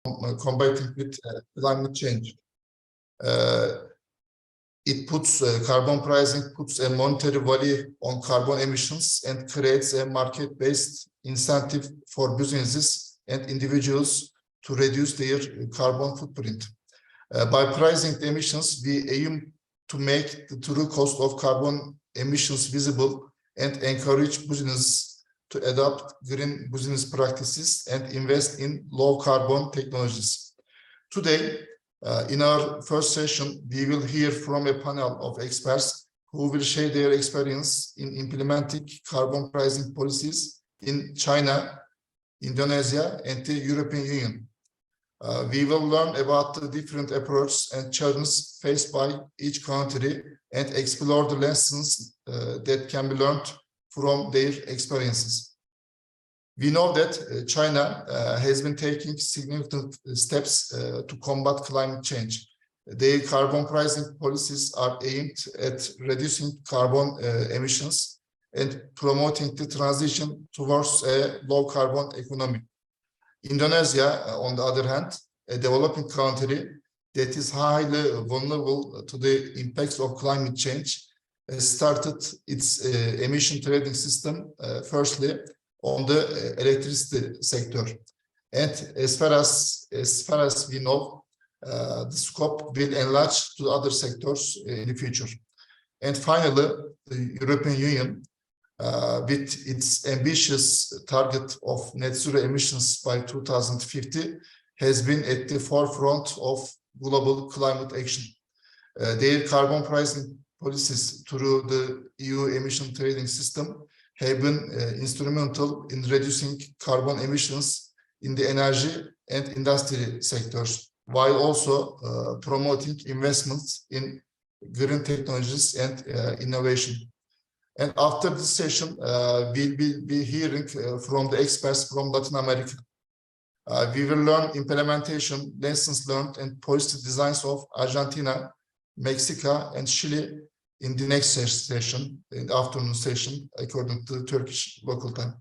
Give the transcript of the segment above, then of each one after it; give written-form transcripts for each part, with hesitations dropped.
combating with climate change. It puts carbon pricing puts a monetary value on carbon emissions and creates a market-based incentive for businesses and individuals to reduce their carbon footprint. By pricing the emissions, we aim to make the true cost of carbon emissions visible and encourage businesses to adopt green business practices and invest in low carbon technologies. Today, in our first session, we will hear from a panel of experts who will share their experience in implementing carbon pricing policies in China, Indonesia, and the European Union. We will learn about the different approaches and challenges faced by each country and explore the lessons that can be learned from their experiences. We know that China has been taking significant steps to combat climate change. Their carbon pricing policies are aimed at reducing carbon emissions and promoting the transition towards a low-carbon economy. Indonesia, on the other hand, a developing country that is highly vulnerable to the impacts of climate change, has started its emission trading system, firstly, on the electricity sector. And as far as we know, the scope will enlarge to other sectors in the future. And finally, the European Union, with its ambitious target of net zero emissions by 2050, has been at the forefront of global climate action. Their carbon pricing policies through the EU emission trading system have been instrumental in reducing carbon emissions in the energy and industry sectors, while also promoting investments in green technologies and innovation. And after this session, we'll be hearing from the experts from Latin America. We will learn implementation, lessons learned, and policy designs of Argentina, Mexico, and Chile in the next session, in the afternoon session, according to Turkish local time.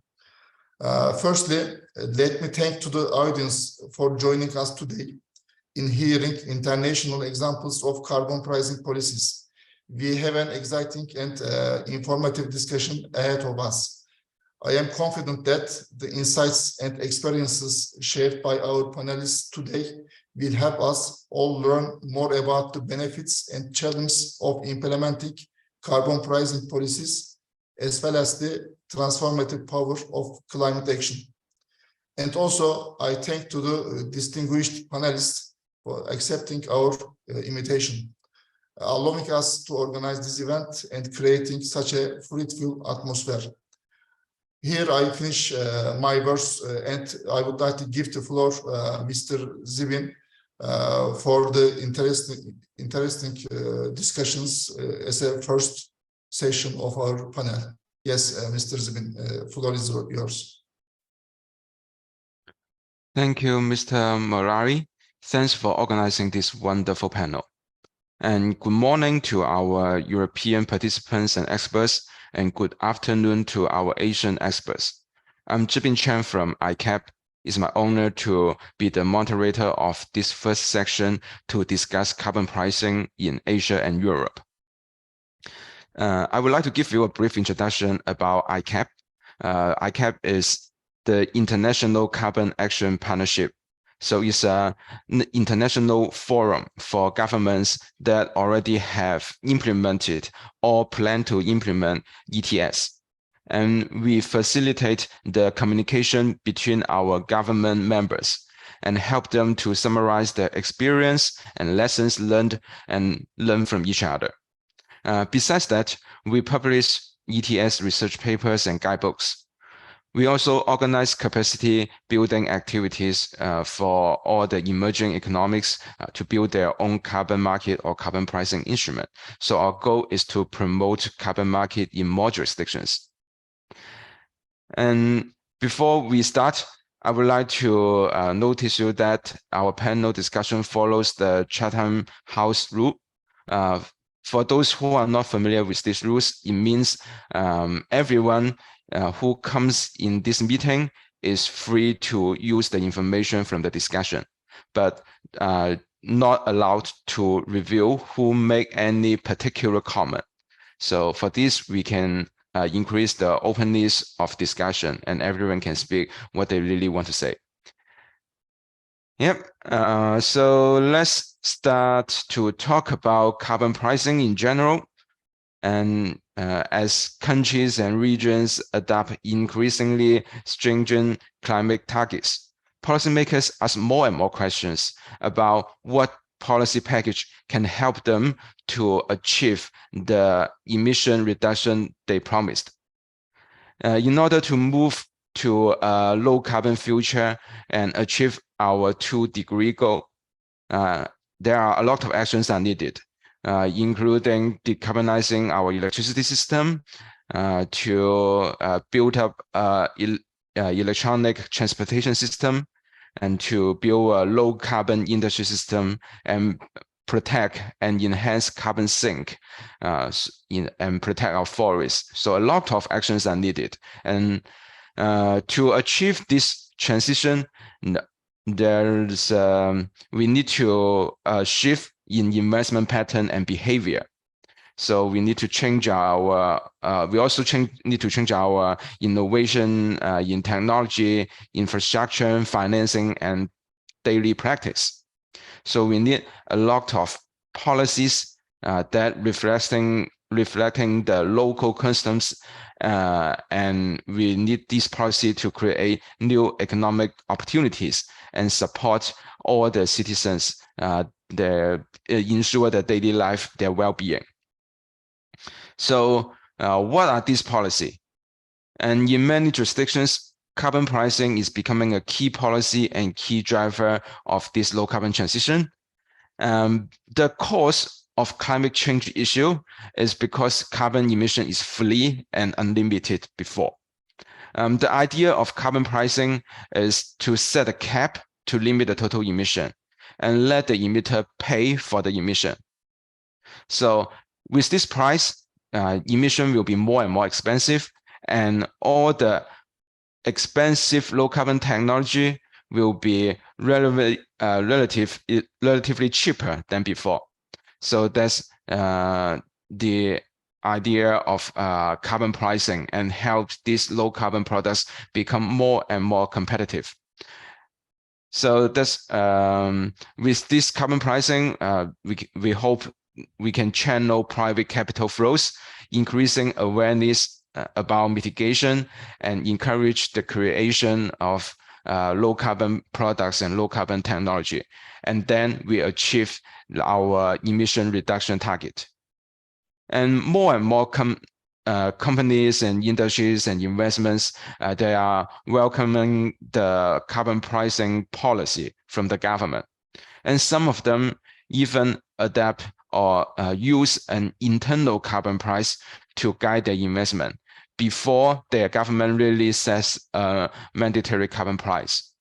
Firstly, let me thank to the audience for joining us today in hearing international examples of carbon pricing policies. We have an exciting and informative discussion ahead of us. I am confident that the insights and experiences shared by our panelists today will help us all learn more about the benefits and challenges of implementing carbon pricing policies, as well as the transformative power of climate action. And also, I thank to the distinguished panelists for accepting our invitation, allowing us to organize this event and creating such a fruitful atmosphere. Here I finish my words, and I would like to give the floor Mr. Zhibin for the interesting discussions as a first session of our panel. Yes, Mr. Zhibin, floor is yours. Thank you, Mr. Morari. Thanks for organizing this wonderful panel. And good morning to our European participants and experts, and good afternoon to our Asian experts. I'm Zhibin Chen from ICAP. It's my honor to be the moderator of this first section to discuss carbon pricing in Asia and Europe. I would like to give you a brief introduction about ICAP. ICAP is the International Carbon Action Partnership. So it's an international forum for governments that already have implemented or plan to implement ETS. And we facilitate the communication between our government members and help them to summarize their experience and lessons learned and learn from each other. Besides that, we publish ETS research papers and guidebooks. We also organize capacity building activities for all the emerging economics to build their own carbon market or carbon pricing instrument. So our goal is to promote carbon market in more jurisdictions. And before we start, I would like to notice you that our panel discussion follows the Chatham House rule. For those who are not familiar with these rules, it means everyone who comes in this meeting is free to use the information from the discussion. but not allowed to reveal who make any particular comment. So for this, we can increase the openness of discussion, and everyone can speak what they really want to say. Yep. So let's start to talk about carbon pricing in general. And as countries and regions adopt increasingly stringent climate targets, policymakers ask more and more questions about what policy package can help them to achieve the emission reduction they promised. In order to move to a low carbon future and achieve our 2-degree goal, there are a lot of actions that are needed, including decarbonizing our electricity system, to build up electronic transportation system, and to build a low carbon industry system, and protect and enhance carbon sink, and protect our forests. So a lot of actions are needed. And to achieve this transition, there's we need to shift in investment pattern and behavior. So we need to change our need to change our innovation in technology, infrastructure, financing, and daily practice. So we need a lot of policies that reflecting the local customs, and we need this policy to create new economic opportunities and support all the citizens, ensure their daily life, their well-being. So what are these policies? And in many jurisdictions, carbon pricing is becoming a key policy and key driver of this low carbon transition. The cause of climate change issue is because carbon emission is free and unlimited before. The idea of carbon pricing is to set a cap to limit the total emission and let the emitter pay for the emission. So with this price, emission will be more and more expensive, and all the expensive low carbon technology will be relatively cheaper than before. So that's the idea of carbon pricing, and help these low carbon products become more and more competitive. So that's with this carbon pricing, we hope we can channel private capital flows, increasing awareness about mitigation, and encourage the creation of low carbon products and low carbon technology. And then we achieve our emission reduction target. And more companies and industries and investments, they are welcoming the carbon pricing policy from the government. And some of them even adapt or use an internal carbon price to guide their investment before their government really sets a mandatory carbon price.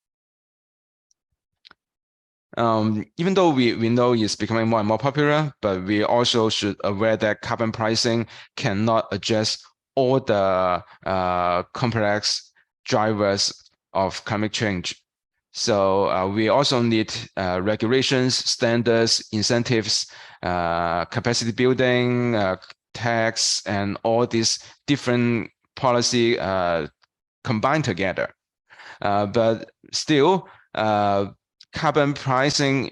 Even though we know it's becoming more and more popular, but we also should aware that carbon pricing cannot address all the complex drivers of climate change. So we also need regulations, standards, incentives, capacity building, tax, and all these different policy combined together. But still, carbon pricing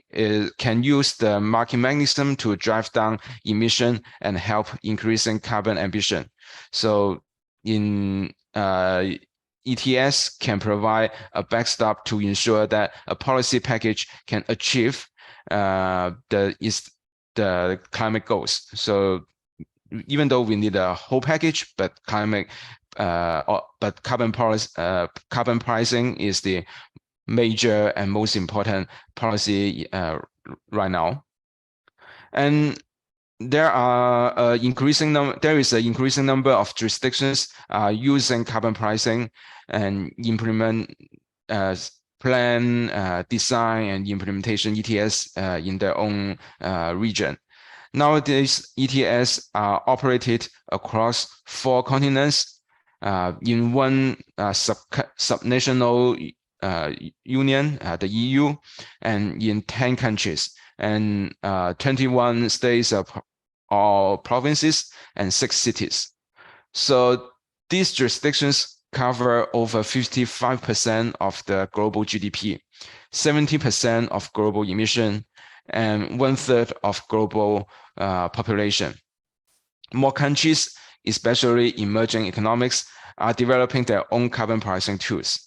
can use the market mechanism to drive down emission and help increasing carbon ambition. So in ETS can provide a backstop to ensure that a policy package can achieve the climate goals. So even though we need a whole package, but carbon pricing is the major and most important policy right now. And there is an increasing number of jurisdictions using carbon pricing and implement plan, design, and implementation ETS in their own region. Nowadays, ETS are operated across 4 continents in one subnational Union, the EU, and in 10 countries, and 21 states or provinces, and 6 cities. So these jurisdictions cover over 55% of the global GDP, 70% of global emission, and 1/3 of global population. More countries, especially emerging economics, are developing their own carbon pricing tools.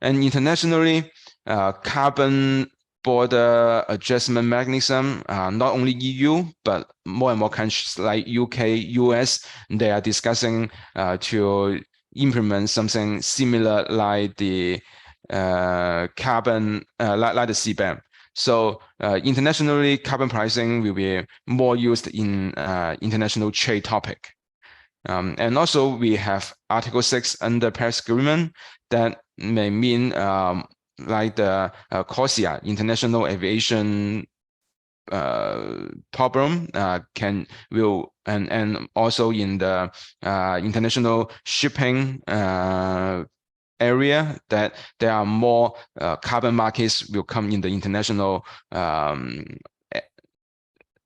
And internationally, carbon border adjustment mechanism, not only EU, but more and more countries like UK, US, they are discussing to implement something similar like the carbon, like the CBAM. So internationally, carbon pricing will be more used in international trade topic. And also we have Article 6 under Paris Agreement that may mean like the CORSIA, International Aviation problem, and also in the international shipping area, that there are more carbon markets will come in the international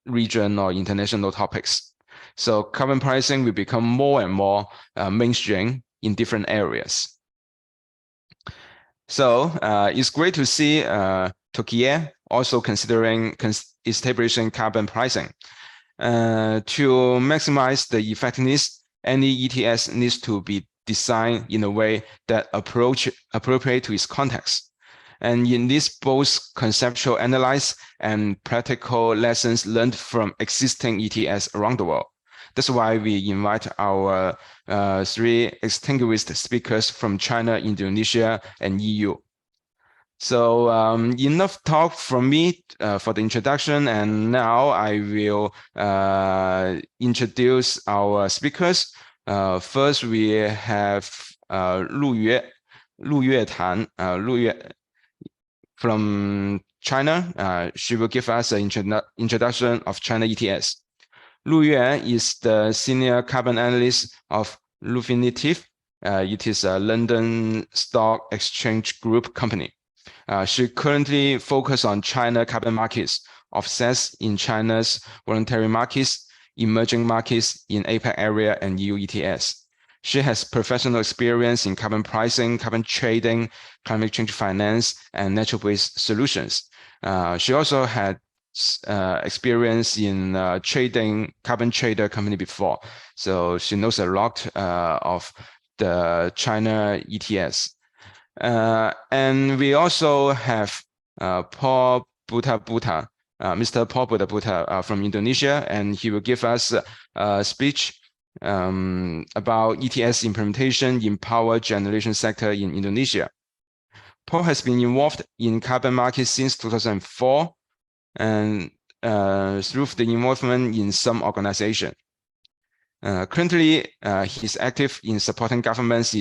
region or international topics. So carbon pricing will become more and more mainstream in different areas. So it's great to see Turkey also considering establishing carbon pricing. To maximize the effectiveness, any ETS needs to be designed in a way that appropriate to its context. And in this, both conceptual analysis and practical lessons learned from existing ETS around the world. That's why we invite our 3 distinguished speakers from China, Indonesia, and EU. So enough talk from me for the introduction, and now I will introduce our speakers. First, we have Luyue Tan, from China. She will give us an introduction of China ETS. Luyue is the senior carbon analyst of Lufinitiv. It is a London Stock Exchange Group company. She currently focuses on China carbon markets, offsets in China's voluntary markets, emerging markets in APEC area, and EU ETS. She has professional experience in carbon pricing, carbon trading, climate change finance, and natural-based solutions. She also had experience in trading carbon trader company before, so she knows a lot of the China ETS. And we also have Paul Buta, Mr. Paul Buta from Indonesia, and he will give us a speech about ETS implementation in power generation sector in Indonesia. Paul has been involved in carbon markets since 2004, and through the involvement in some organization. Currently, he's active in supporting governments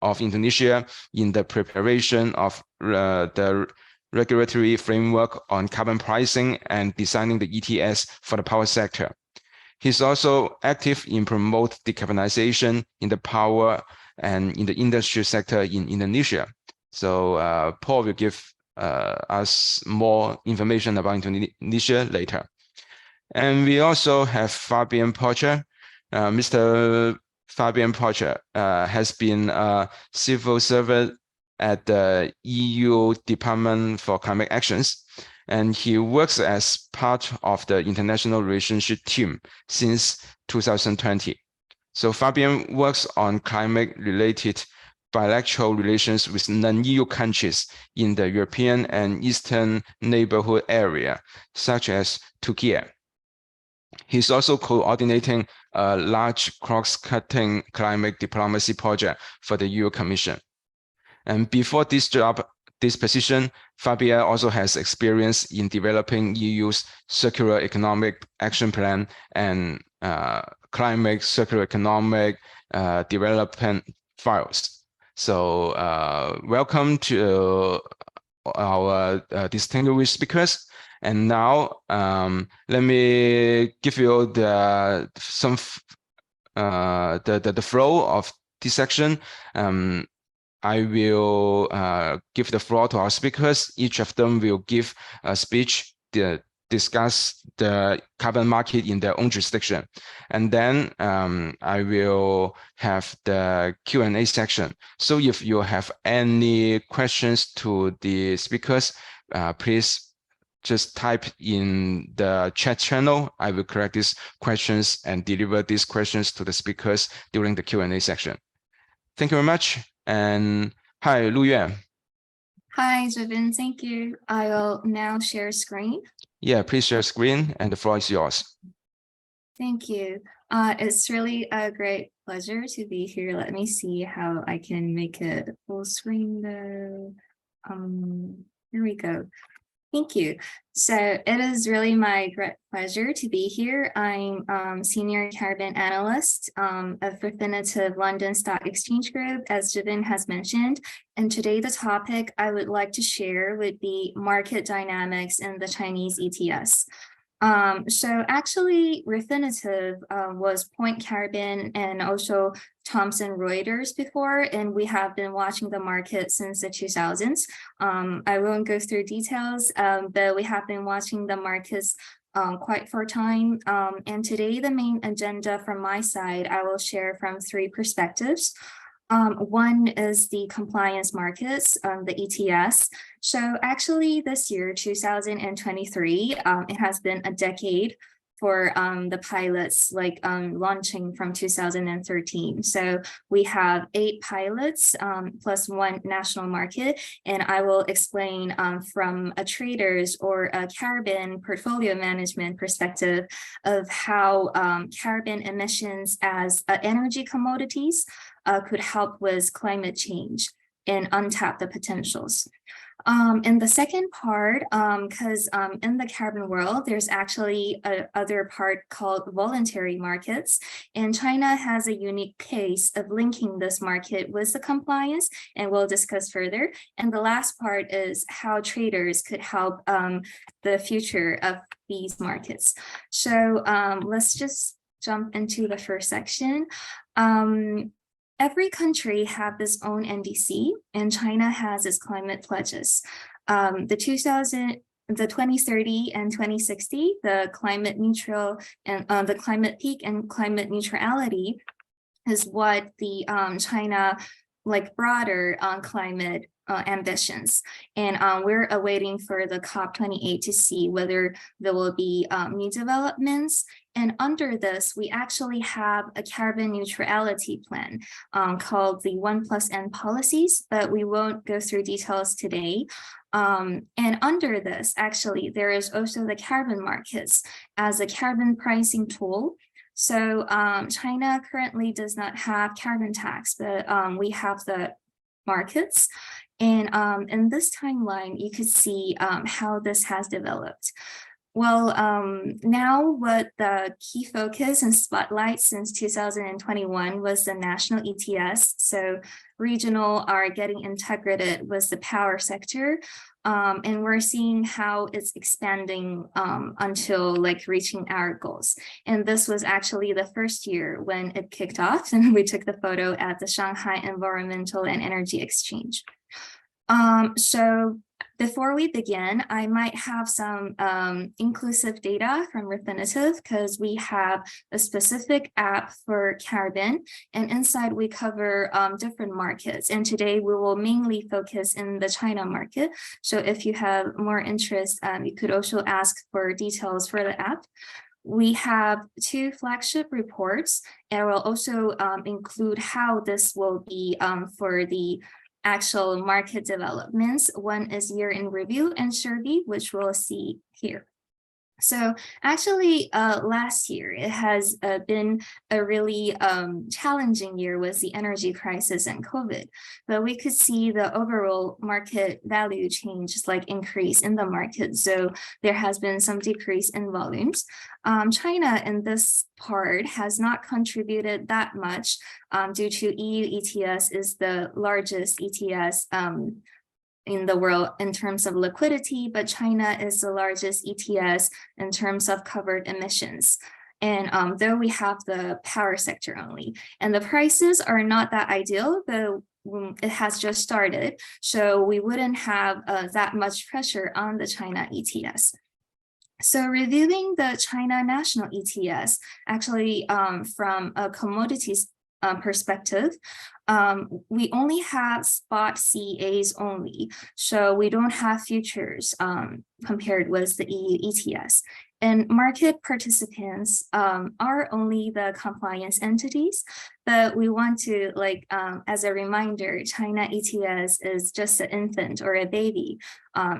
of Indonesia in the preparation of the regulatory framework on carbon pricing and designing the ETS for the power sector. He's also active in promote decarbonization in the power and in the industry sector in Indonesia. So Paul will give us more information about Indonesia later. And we also have Fabian Pocher. Mr. Fabian Pocher has been a civil servant at the EU Department for Climate Actions, and he works as part of the international relationship team since 2020. So Fabian works on climate-related bilateral relations with non-EU countries in the European and Eastern neighborhood area, such as Turkey. He's also coordinating a large cross-cutting climate diplomacy project for the EU Commission. And before this position, Fabian also has experience in developing EU's circular economic action plan and climate circular economic development files. So welcome to our distinguished speakers. And now let me give you the flow of this section. I will give the floor to our speakers. Each of them will give a speech to discuss the carbon market in their own jurisdiction. And then I will have the Q&A section. So if you have any questions to the speakers, please just type in the chat channel. I will correct these questions and deliver these questions to the speakers during the Q&A section. Thank you very much. And hi, Luyue. Hi, Zhibin. Thank you. I will now share screen. Yeah, please share screen and the floor is yours. Thank you. It's really a great pleasure to be here. Let me see how I can make it full screen though. Here we go. Thank you. So it is really my great pleasure to be here. I'm Senior Carbon Analyst of Refinitiv London Stock Exchange Group, as Zhibin has mentioned. And today the topic I would like to share would be market dynamics in the Chinese ETS. So actually Refinitiv was Point Carbon and also Thomson Reuters before, and we have been watching the market since the 2000s. I won't go through details, but we have been watching the markets quite for time. And today the main agenda from my side, I will share from three perspectives. One is the compliance markets, the ETS. So actually this year, 2023, it has been a decade for the pilots like launching from 2013. So we have 8 pilots plus 1 national market. And I will explain from a trader's or a carbon portfolio management perspective of how carbon emissions as energy commodities could help with climate change and untap the potentials. In the second part, because in the carbon world, there's actually another part called voluntary markets, and China has a unique case of linking this market with the compliance, and we'll discuss further. And the last part is how traders could help the future of these markets. So let's just jump into the first section. Every country has its own NDC, and China has its climate pledges. The 2030 and 2060, the climate neutral and the climate peak and climate neutrality is what the China like broader climate ambitions. And we're awaiting for the COP28 to see whether there will be new developments. And under this, we actually have a carbon neutrality plan called the 1+N policies, but we won't go through details today. And under this, actually, there is also the carbon markets as a carbon pricing tool. So China currently does not have carbon tax, but we have the markets. And in this timeline, you could see how this has developed. Well, now what the key focus and spotlight since 2021 was the national ETS. So regional are getting integrated with the power sector. And we're seeing how it's expanding until like reaching our goals. And this was actually the first year when it kicked off, and we took the photo at the Shanghai Environmental and Energy Exchange. So before we begin, I might have some inclusive data from Refinitiv because we have a specific app for carbon, and inside we cover different markets. And today we will mainly focus in the China market. So if you have more interest, you could also ask for details for the app. We have 2 flagship reports, and we'll also include how this will be for the actual market developments. One is year in review and survey, which we'll see here. So actually last year, it has been a really challenging year with the energy crisis and COVID, but we could see the overall market value change like increase in the market. So there has been some decrease in volumes. China in this part has not contributed that much due to EU ETS is the largest ETS in the world in terms of liquidity, but China is the largest ETS in terms of covered emissions. And though we have the power sector only, and the prices are not that ideal, but it has just started, so we wouldn't have that much pressure on the China ETS. So reviewing the China national ETS, actually from a commodities perspective, we only have spot CAs only, so we don't have futures compared with the EU ETS. And market participants are only the compliance entities, but we want to, like, as a reminder, China ETS is just an infant or a baby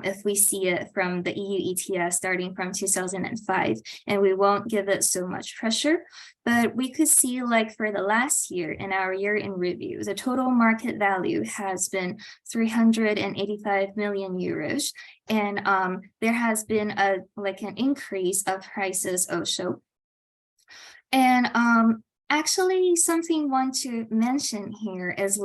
if we see it from the EU ETS starting from 2005, and we won't give it so much pressure. But we could see, like, for the last year in our year in review, the total market value has been 385 million euros. And there has been an increase of prices also. And actually, something I want to mention here is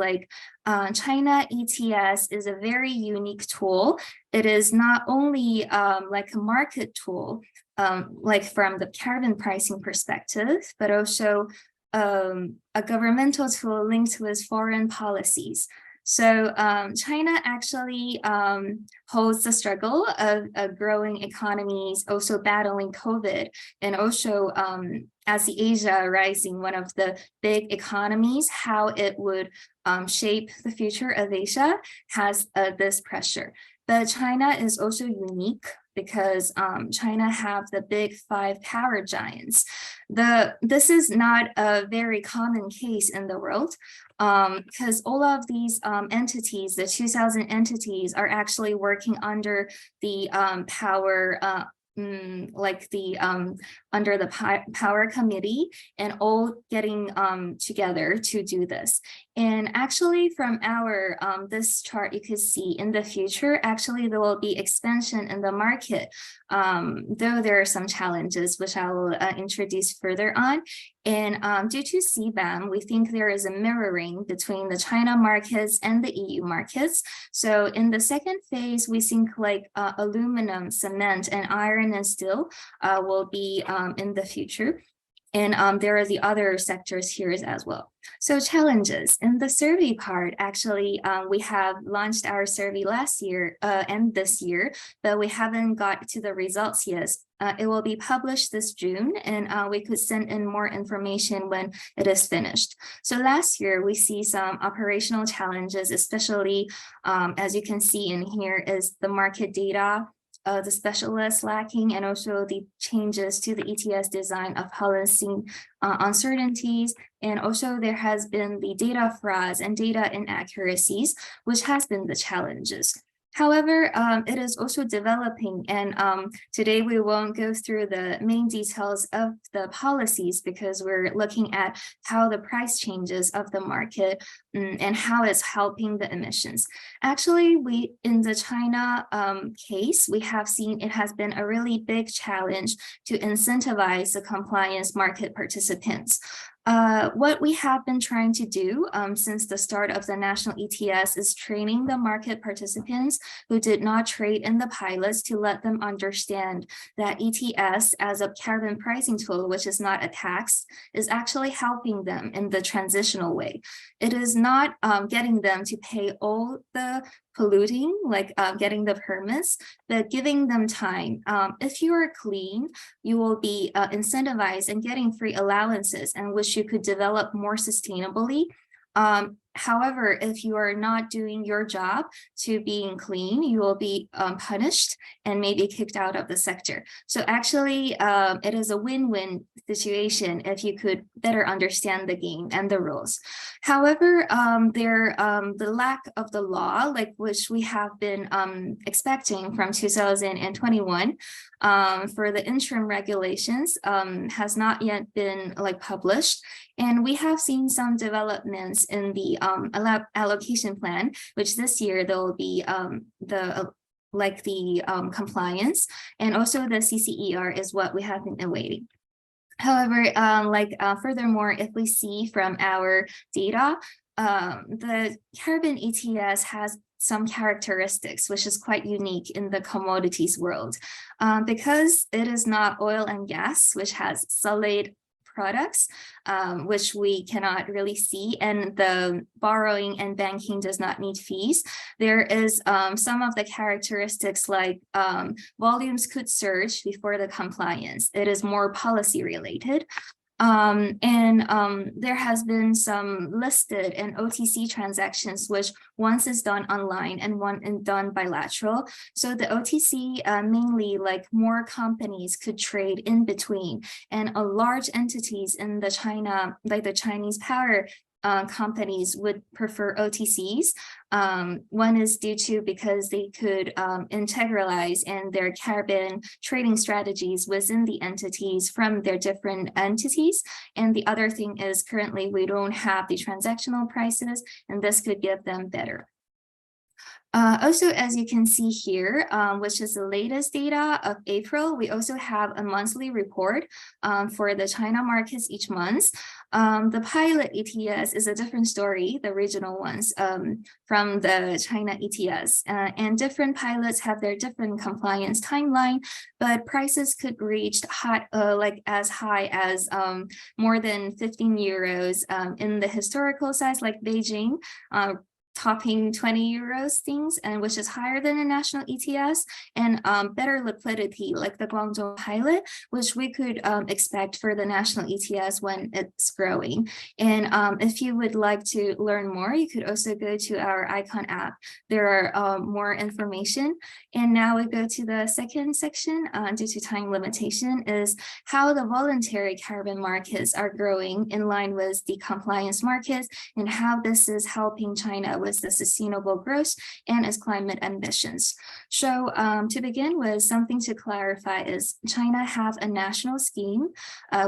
China ETS is a very unique tool. It is not only like a market tool, like from the carbon pricing perspective, but also a governmental tool linked with foreign policies. So China actually holds the struggle of growing economies, also battling COVID, and also as the Asia rising, one of the big economies, how it would shape the future of Asia has this pressure. But China is also unique because China have the big 5 power giants. This is not a very common case in the world, because all of these entities, the 2,000 entities, are actually working under the power, under the power committee, and all getting together to do this. And actually from our this chart, you could see in the future, actually there will be expansion in the market, though there are some challenges which I will introduce further on. And due to CBAM, we think there is a mirroring between the China markets and the EU markets. So in the second phase, we think aluminum, cement, and iron and steel will be in the future. And there are the other sectors here as well. So challenges in the survey part, actually, we have launched our survey last year and this year, but we haven't got to the results yet. It will be published this June, and we could send in more information when it is finished. So last year, we see some operational challenges, especially as you can see in here is the market data, the specialists lacking, and also the changes to the ETS design of balancing uncertainties. And also there has been the data frauds and data inaccuracies, which has been the challenges. However, it is also developing, and today we won't go through the main details of the policies because we're looking at how the price changes of the market and how it's helping the emissions. Actually, in the China case, we have seen it has been a really big challenge to incentivize the compliance market participants. What we have been trying to do since the start of the national ETS is training the market participants who did not trade in the pilots to let them understand that ETS as a carbon pricing tool, which is not a tax, is actually helping them in the transitional way. It is not getting them to pay all the polluting, like getting the permits, but giving them time. If you are clean, you will be incentivized and getting free allowances, and which you could develop more sustainably. However, if you are not doing your job to being clean, you will be punished and maybe kicked out of the sector. So actually, it is a win-win situation if you could better understand the game and the rules. However, the lack of the law, which we have been expecting from 2021 for the interim regulations, has not yet been published. And we have seen some developments in the allocation plan, which this year there will be the compliance, and also the CCER is what we have been awaiting. However, furthermore, if we see from our data, the carbon ETS has some characteristics which is quite unique in the commodities world, because it is not oil and gas, which has solid products, which we cannot really see, and the borrowing and banking does not need fees. There is some of the characteristics like volumes could surge before the compliance. It is more policy related. There has been some listed and OTC transactions, which once is done online and one is done bilateral. So the OTC mainly like more companies could trade in between, and large entities in the China, like the Chinese power companies would prefer OTCs. One is due to because they could integralize in their carbon trading strategies within the entities from their different entities. And the other thing is currently we don't have the transactional prices, and this could give them better. Also, as you can see here, which is the latest data of April, we also have a monthly report for the China markets each month. The pilot ETS is a different story, the regional ones from the China ETS, and different pilots have their different compliance timeline, but prices could reach like as high as more than 15 euros in the historical size, like Beijing, topping 20 euros things, and which is higher than the national ETS, and better liquidity like the Guangdong pilot, which we could expect for the national ETS when it's growing. And if you would like to learn more, you could also go to our Icon app. There are more information. And now we go to the second section due to time limitation, is how the voluntary carbon markets are growing in line with the compliance markets, and how this is helping China with the sustainable growth and its climate ambitions. So to begin with, something to clarify is China has a national scheme,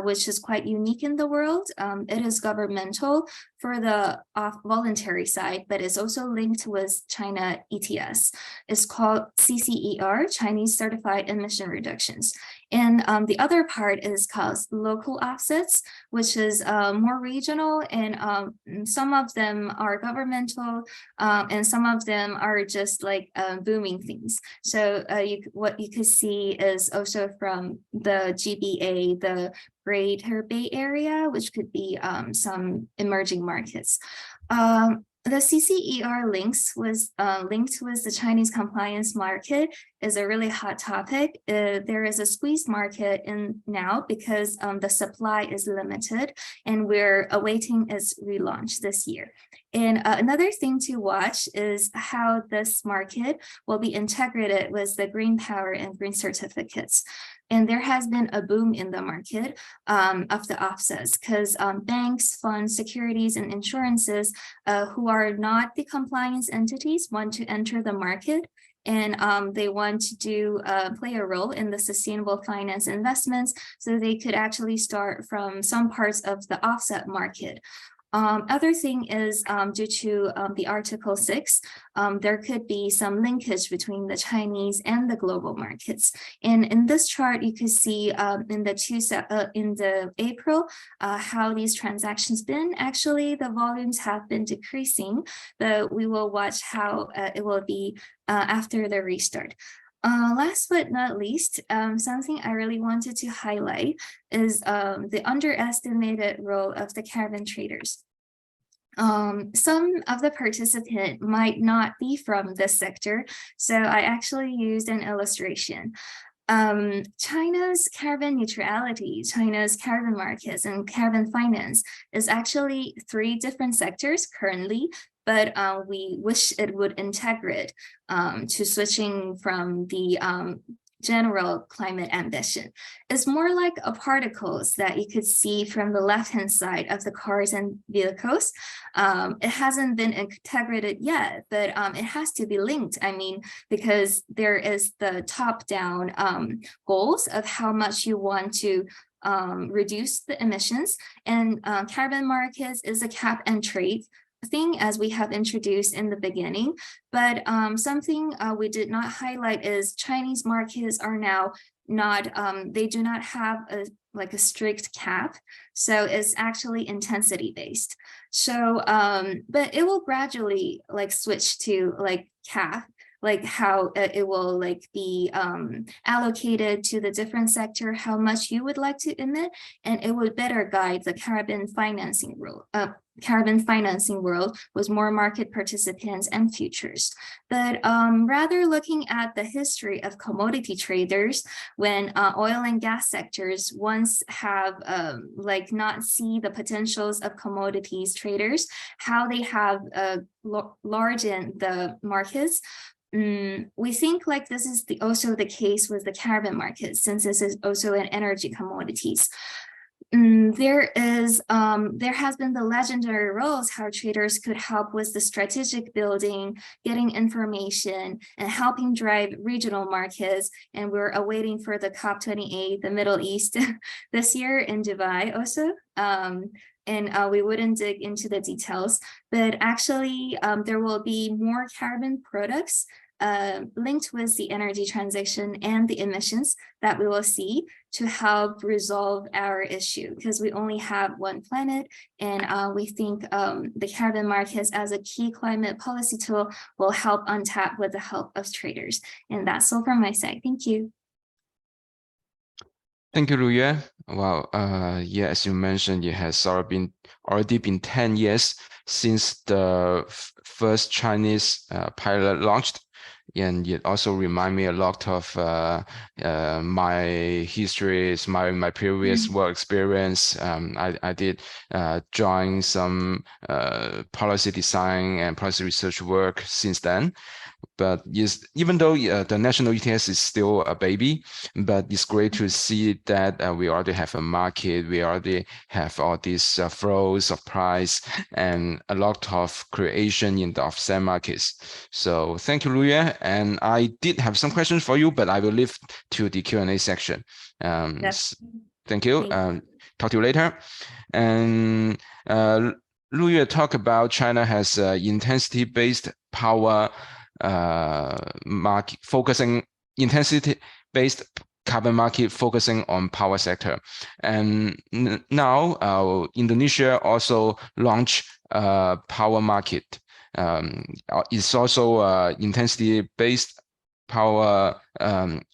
which is quite unique in the world. It is governmental for the voluntary side, but it's also linked with China ETS. It's called CCER, Chinese Certified Emission Reductions. And the other part is called local offsets, which is more regional, and some of them are governmental, and some of them are just like booming things. So what you could see is also from the GBA, the Greater Bay Area, which could be some emerging markets. The CCER linked with the Chinese compliance market is a really hot topic. There is a squeezed market in now because the supply is limited, and we're awaiting its relaunch this year. And another thing to watch is how this market will be integrated with the green power and green certificates. And there has been a boom in the market of the offsets, because banks, funds, securities, and insurances who are not the compliance entities want to enter the market, and they want to play a role in the sustainable finance investments, so they could actually start from some parts of the offset market. Other thing is due to the Article 6, there could be some linkage between the Chinese and the global markets. And in this chart, you could see in the April how these transactions been. Actually, the volumes have been decreasing, but we will watch how it will be after the restart. Last but not least, something I really wanted to highlight is the underestimated role of the carbon traders. Some of the participants might not be from this sector, so I actually used an illustration. China's carbon neutrality, China's carbon markets, and carbon finance is actually 3 different sectors currently, but we wish it would integrate to switching from the general climate ambition. It's more like particles that you could see from the left-hand side of the cars and vehicles. It hasn't been integrated yet, but it has to be linked. I mean, because there is the top-down goals of how much you want to reduce the emissions, and carbon markets is a cap and trade thing, as we have introduced in the beginning. But something we did not highlight is Chinese markets are now not, they do not have a strict cap. So it's actually intensity based. So, but it will gradually switch to cap like how it will like be allocated to the different sector, how much you would like to emit, and it would better guide the carbon financing world with more market participants and futures. But rather looking at the history of commodity traders, when oil and gas sectors once have like not see the potentials of commodities traders, how they have large in the markets. We think like this is also the case with the carbon market, since this is also an energy commodities. There has been the legendary roles how traders could help with the strategic building, getting information, and helping drive regional markets. And we're awaiting for the COP28, the Middle East, this year in Dubai also. And we wouldn't dig into the details, but actually there will be more carbon products linked with the energy transition and the emissions that we will see to help resolve our issue, because we only have one planet, and we think the carbon markets as a key climate policy tool will help untap with the help of traders. And that's all from my side. Thank you. Thank you, Luyue. Well, yeah, as you mentioned, it has already been 10 years since the first Chinese pilot launched. And it also reminds me a lot of my histories, my previous work experience. I did join some policy design and policy research work since then. But yes, even though the national ETS is still a baby, but it's great to see that we already have a market. We already have all these flows of price and a lot of creation in the offset markets. So thank you, Luyue. And I did have some questions for you, but I will leave to the Q&A section. Yes. Thank you. Talk to you later. And Luyue talked about China has intensity-based power market focusing intensity-based carbon market focusing on power sector, and now Indonesia also launched a power market. It's also intensity-based power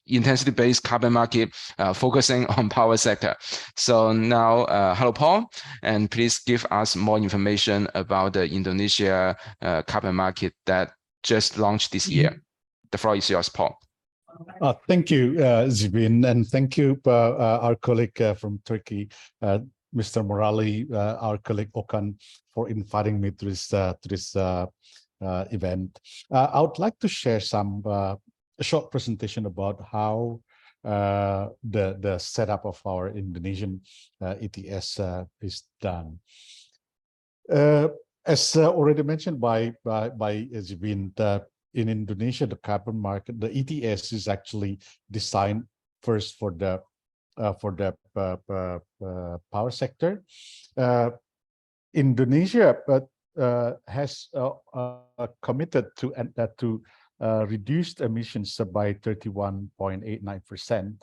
intensity-based carbon market focusing on power sector. So now, hello, Paul, and please give us more information about the Indonesia carbon market that just launched this year. The floor is yours, Paul. Thank you, Zhibin, and thank you, our colleague from Turkey, Mr. Morali, our colleague Okan, for inviting me to this event. I would like to share a short presentation about how the setup of our Indonesian ETS is done. As already mentioned by Zhibin, in Indonesia, the carbon market, the ETS is actually designed first for the power sector. Indonesia has committed to reduce emissions by 31.89%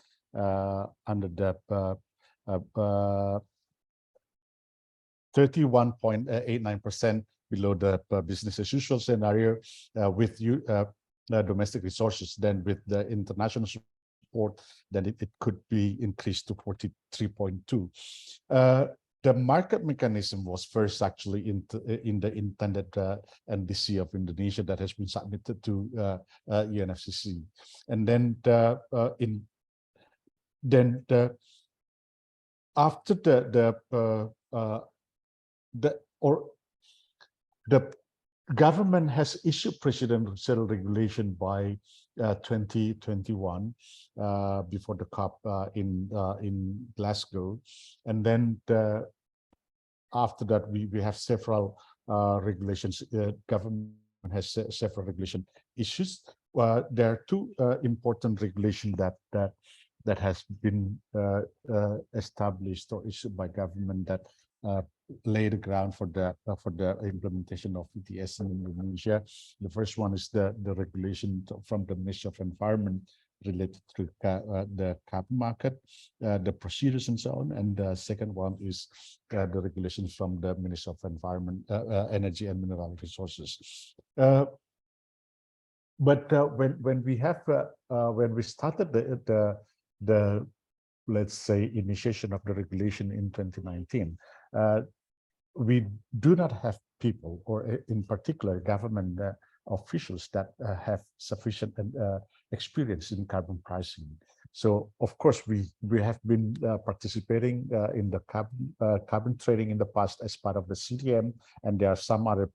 under the 31.89% below the business as usual scenario with domestic resources. Then with the international support, then it could be increased to 43.2. The market mechanism was first actually in the intended NDC of Indonesia that has been submitted to UNFCCC, and then after the government has issued presidential regulation by 2021 before the COP in Glasgow, and then after that we have several regulations. Government has several regulation issues. There are two important regulations that has been established or issued by government that lay the ground for the implementation of ETS in Indonesia. The first one is the regulation from the Ministry of Environment related to the carbon market, the procedures and so on, and the second one is the regulations from the Ministry of Environment, Energy and Mineral Resources. But when we started the let's say initiation of the regulation in 2019, we do not have people, or in particular government officials that have sufficient experience in carbon pricing. So of course we have been participating in the carbon trading in the past as part of the CDM, and there are some other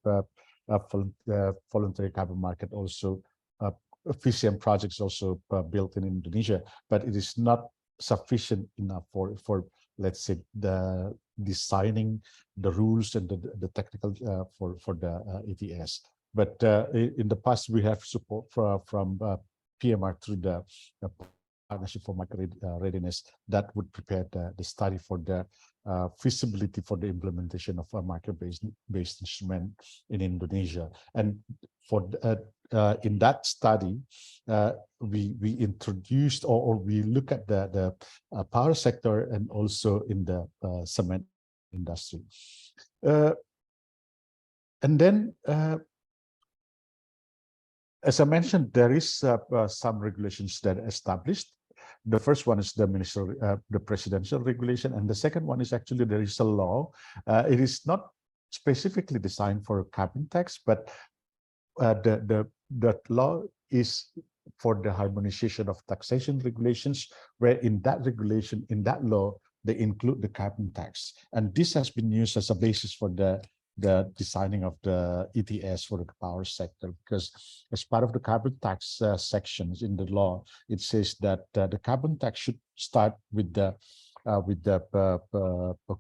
voluntary carbon market also VCM projects also built in Indonesia, but it is not sufficient enough for let's say the designing the rules and the technical for the ETS. But in the past we have support from PMR through the Partnership for Market Readiness that would prepare the study for the feasibility for the implementation of a market-based instrument in Indonesia. And for in that study, we introduced or we look at the power sector and also in the cement industry. And then, as I mentioned, there is some regulations that are established. The first one is the presidential regulation, and the second one is actually there is a law. It is not specifically designed for carbon tax, but that law is for the harmonization of taxation regulations, where in that regulation, in that law, they include the carbon tax. And this has been used as a basis for the designing of the ETS for the power sector, because as part of the carbon tax sections in the law, it says that the carbon tax should start with the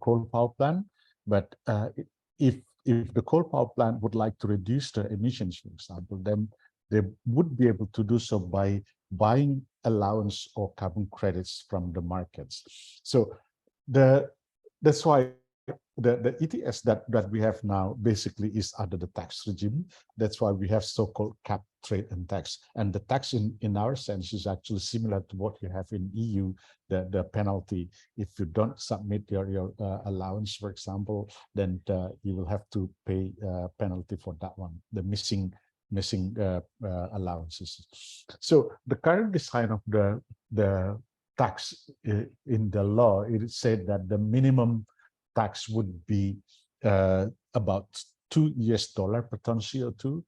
coal power plant. But if the coal power plant would like to reduce the emissions, for example, then they would be able to do so by buying allowance or carbon credits from the markets. So that's why the ETS that we have now basically is under the tax regime. That's why we have so-called cap, trade, and tax. And the tax in our sense is actually similar to what you have in EU, the penalty. If you don't submit your allowance, for example, then you will have to pay penalty for that one, the missing allowances. So the current design of the tax in the law, it said that the minimum tax would be about $2 per ton CO2,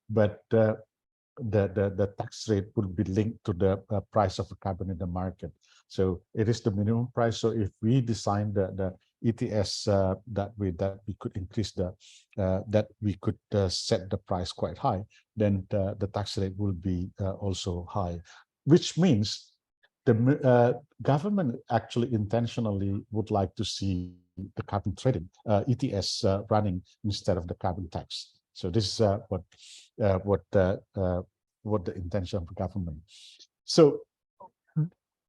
but the tax rate would be linked to the price of the carbon in the market. So it is the minimum price. So if we design the ETS that we could increase that we could set the price quite high, then the tax rate will be also high, which means the government actually intentionally would like to see the carbon trading ETS running instead of the carbon tax. So this is what the intention of the government. So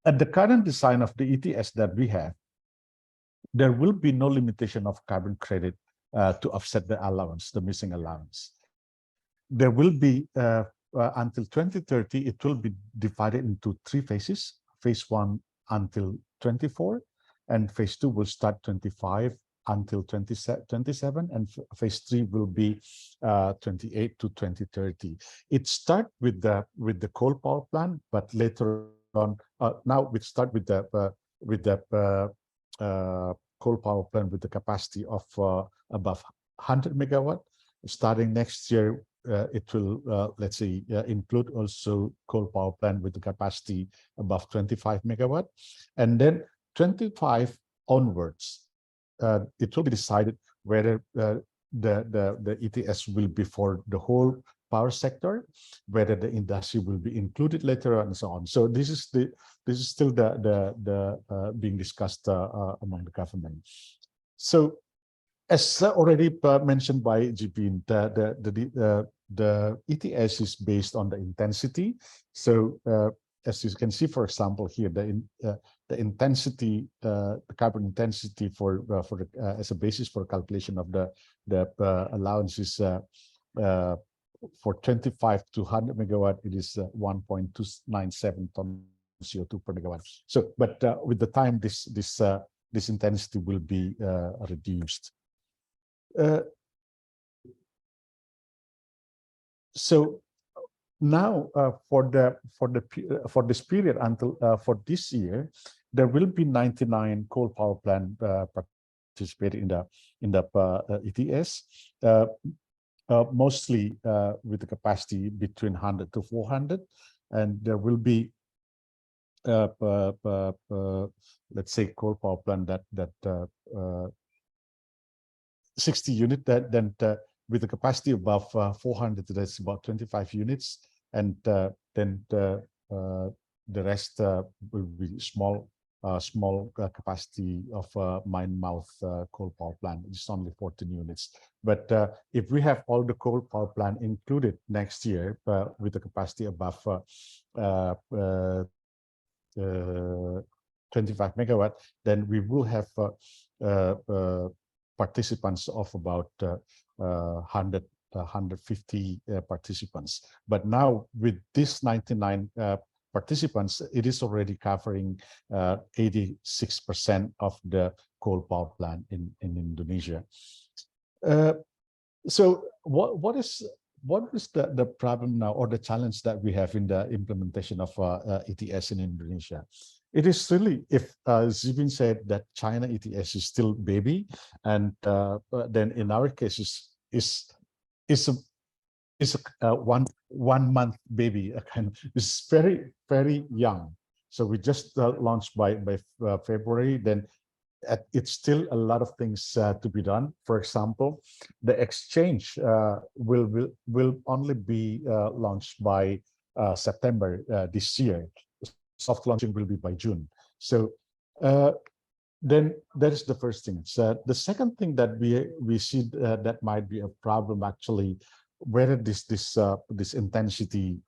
at the current design of the ETS that we have, there will be no limitation of carbon credit to offset the allowance, the missing allowance. There will be until 2030, it will be divided into 3 phases. Phase 1 until 24, and phase 2 will start 25 until 27, and phase 3 will be 28 to 2030. It starts with the coal power plant, but later on, now we start with the coal power plant with the capacity of above 100 megawatt. Starting next year, it will, let's say, include also coal power plant with the capacity above 25 megawatt. And then 25 onwards, it will be decided whether the ETS will be for the whole power sector, whether the industry will be included later on, and so on. So this is still the being discussed among the government. So as already mentioned by Zhibin, the ETS is based on the intensity. So as you can see, for example, here the intensity, the carbon intensity for as a basis for calculation of the allowances for 25 to 100 megawatt, it is 1.297 ton CO2 per megawatt. So, but with the time, this intensity will be reduced. So now for this period until for this year, there will be 99 coal power plant participating in the ETS, mostly with the capacity between 100 to 400, and there will be let's say coal power plant that 60 unit then with a capacity above 400, that's about 25 units, and then the rest will be small capacity of mine mouth coal power plant. It's only 14 units. But if we have all the coal power plant included next year with a capacity above 25 megawatt, then we will have participants of about 150 participants. But now with this 99 participants, it is already covering 86% of the coal power plant in Indonesia. So what is the problem now, or the challenge that we have in the implementation of ETS in Indonesia? It is really, if Zhibin said that China ETS is still baby, and then in our case is a one month baby, it's very young. So we just launched by February. Then it's still a lot of things to be done. For example, the exchange will only be launched by September this year. Soft launching will be by June. So then that is the first thing. So the second thing that we see that might be a problem, actually, whether this intensity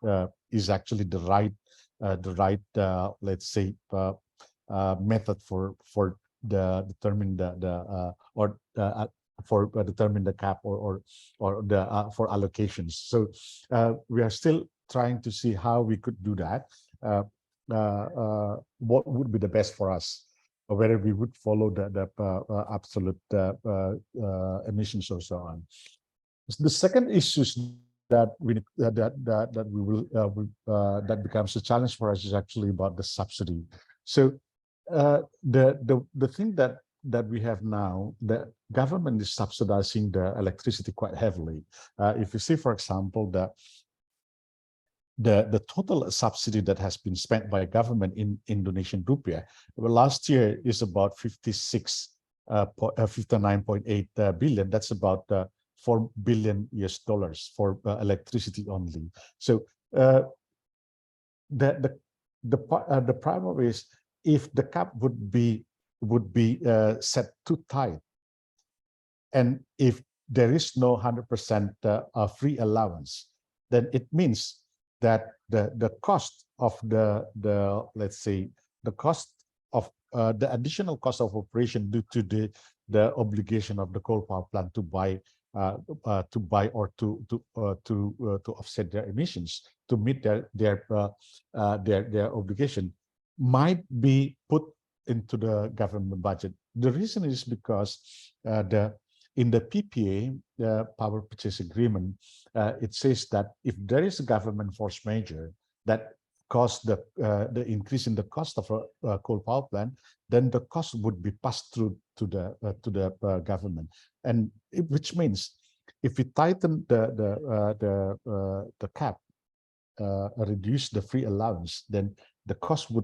is actually the right let's say method for determine determine the cap or the for allocations. So we are still trying to see how we could do that. What would be the best for us, or whether we would follow the absolute emissions or so on. The second issues that that becomes a challenge for us is actually about the subsidy. So the thing that we have now, the government is subsidizing the electricity quite heavily. If you see, for example, the total subsidy that has been spent by government in Indonesian rupiah last year is about 59.8 billion. That's about $4 billion for electricity only. So the problem is, if the cap would be set too tight, and if there is no 100% free allowance, then it means that the cost of the let's say the cost of the additional cost of operation due to the obligation of the coal power plant to buy or to offset their emissions to meet their obligation might be put into the government budget. The reason is because in the PPA, the power purchase agreement, it says that if there is a government force majeure that caused the increase in the cost of a coal power plant, then the cost would be passed through to the government, and which means if we tighten the cap, reduce the free allowance, then the cost to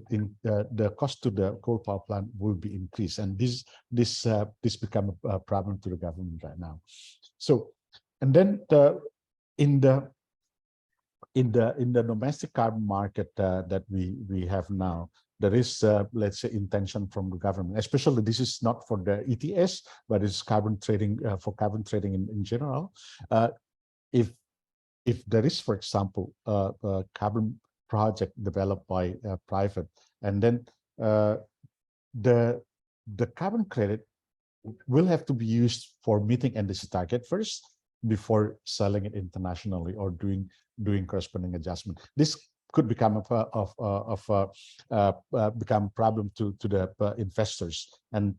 the coal power plant will be increased, and this become a problem to the government right now. So, and then in the domestic carbon market that we have now, there is let's say intention from the government, especially this is not for the ETS, but it's carbon trading for carbon trading in general. If there is, for example, a carbon project developed by private, and then the carbon credit will have to be used for meeting NDC target first before selling it internationally or doing corresponding adjustment. This could become become problem to the investors, and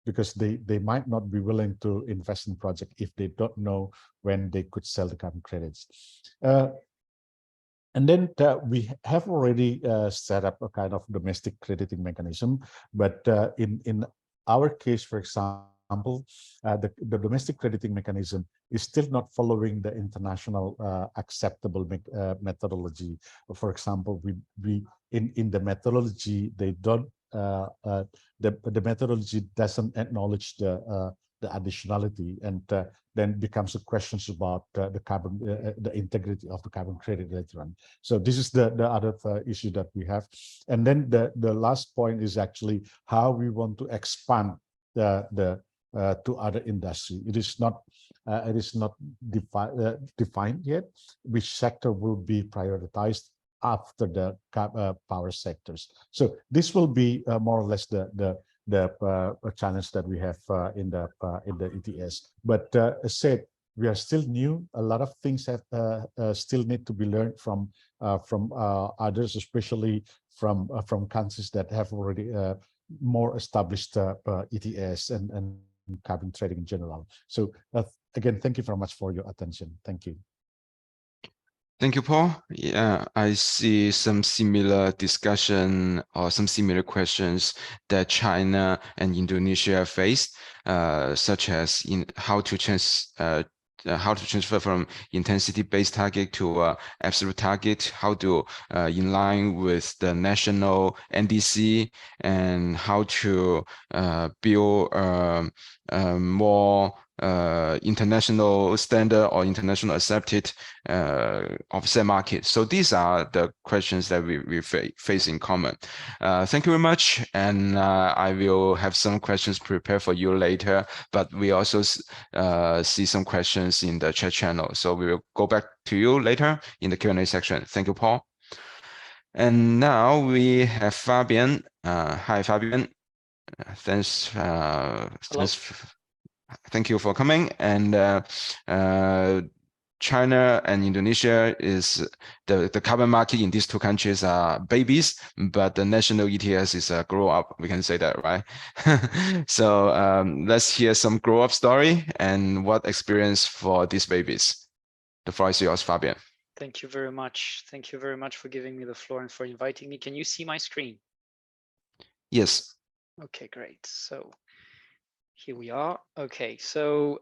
because they might not be willing to invest in project if they don't know when they could sell the carbon credits. And then we have already set up a kind of domestic crediting mechanism, but in our case, for example, the domestic crediting mechanism is still not following the international acceptable methodology. For example, we in the methodology, they don't the methodology doesn't acknowledge the additionality, and then becomes a questions about the integrity of the carbon credit later on. So this is the other issue that we have. And then the last point is actually how we want to expand the to other industry. It is not defined yet which sector will be prioritized after the power sectors. So this will be more or less the challenge that we have in the ETS. But as said, we are still new. A lot of things have still need to be learned from others, especially from countries that have already more established ETS and carbon trading in general. So again, thank you very much for your attention. Thank you. Thank you, Paul. Yeah, I see some similar discussion or some similar questions that China and Indonesia faced, such as in how to transfer from intensity-based target to absolute target, how to in line with the national NDC, and how to build more international standard or international accepted offset market. So these are the questions that we face in common. Thank you very much, and I will have some questions prepared for you later, but we also see some questions in the chat channel. So we will go back to you later in the Q&A section. Thank you, Paul. And now we have Fabian. Hi, Fabian. Thanks. Thank you for coming. And China and Indonesia is the carbon market in these two countries are babies, but the national ETS is a grow up. We can say that, right? So let's hear some grow up story and what experience for these babies. The floor is yours, Fabian. Thank you very much. Thank you very much for giving me the floor and for inviting me. Can you see my screen? Yes. Okay, great. So here we are. Okay, so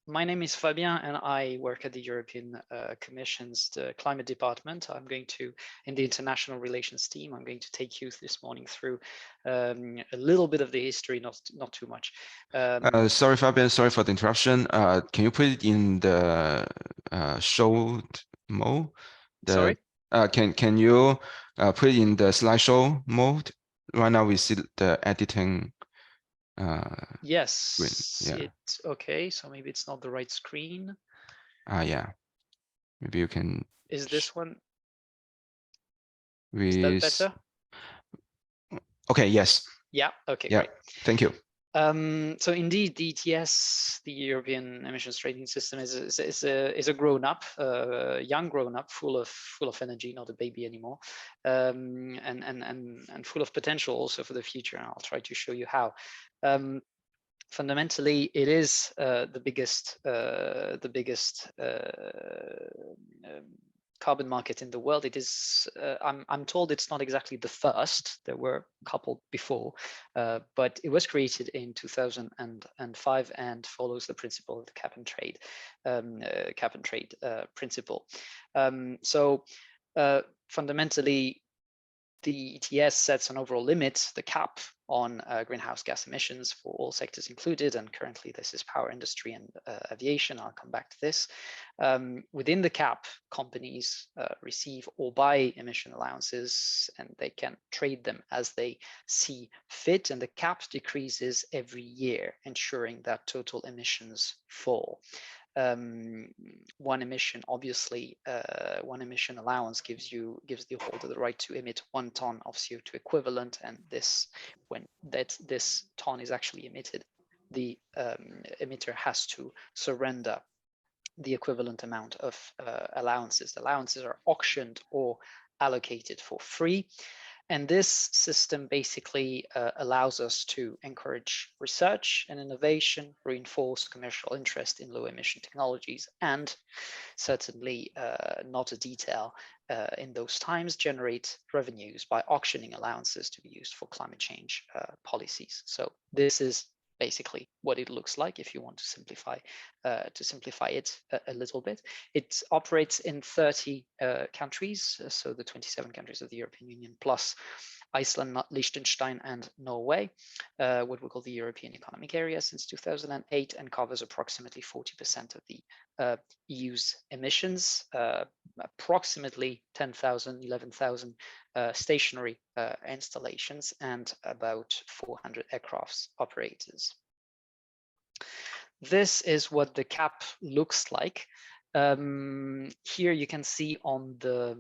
my name is Fabien and I work at the European Commission's Climate Department. I'm going to, in the International Relations team, I'm going to take you this morning through a little bit of the history, not too much. Sorry, Fabian, sorry for the interruption. Can you put it in the show mode? Sorry? Can you put it in the slideshow mode? Right now we see the editing. Yes, yeah. Okay, so maybe it's not the right screen. Yeah, maybe you can. Is this one? Is that better? Okay, yes. Yeah, okay, yeah. Great. Thank you. So indeed, the ETS, the European Emissions Trading System, is a grown-up, young grown-up, full of energy, not a baby anymore, and full of potential also for the future. And I'll try to show you how. Fundamentally, it is the biggest carbon market in the world. It is, I'm told it's not exactly the first. There were a couple before, but it was created in 2005 and follows the principle of the cap and trade principle. So fundamentally, the ETS sets an overall limit, the cap, on greenhouse gas emissions for all sectors included, and currently this is power industry and aviation. I'll come back to this. Within the cap, companies receive or buy emission allowances, and they can trade them as they see fit, and the cap decreases every year, ensuring that total emissions fall. One emission, obviously, one emission allowance gives the holder the right to emit 1 ton of CO2 equivalent, and when this ton is actually emitted, the emitter has to surrender the equivalent amount of allowances. The allowances are auctioned or allocated for free. And this system basically allows us to encourage research and innovation, reinforce commercial interest in low emission technologies, and certainly not a detail in those times, generate revenues by auctioning allowances to be used for climate change policies. So this is basically what it looks like if you want to simplify it a little bit. It operates in 30 countries, so the 27 countries of the European Union plus Iceland, Liechtenstein, and Norway, what we call the European Economic Area since 2008, and covers approximately 40% of the EU's emissions, approximately 10,000, 11,000 stationary installations, and about 400 aircraft operators. This is what the cap looks like. Here you can see on the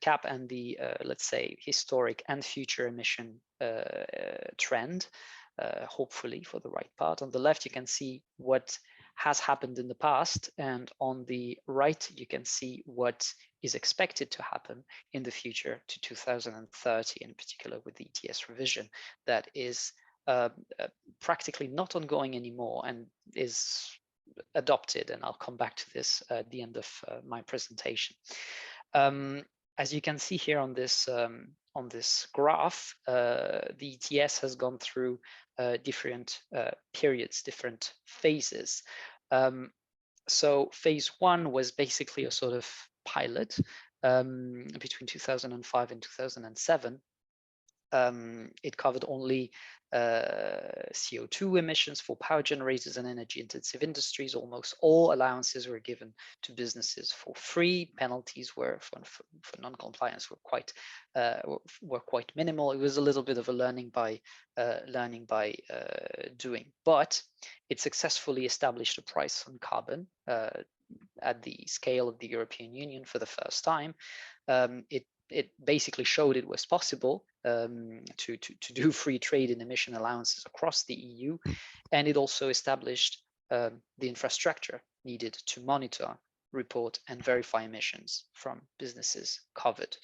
cap and the let's say historic and future emission trend, hopefully for the right part. On the left you can see what has happened in the past, and on the right you can see what is expected to happen in the future to 2030, in particular with the ETS revision that is practically not ongoing anymore and is adopted, and I'll come back to this at the end of my presentation. As you can see here on this graph, the ETS has gone through different periods, different phases. So phase one was basically a sort of pilot between 2005 and 2007. It covered only CO2 emissions for power generators and energy intensive industries. Almost all allowances were given to businesses for free. Penalties were for non-compliance were quite minimal. It was a little bit of a learning by doing, but it successfully established a price on carbon at the scale of the European Union for the first time. It basically showed it was possible to do free trade in emission allowances across the EU, and it also established the infrastructure needed to monitor, report, and verify emissions from businesses covered.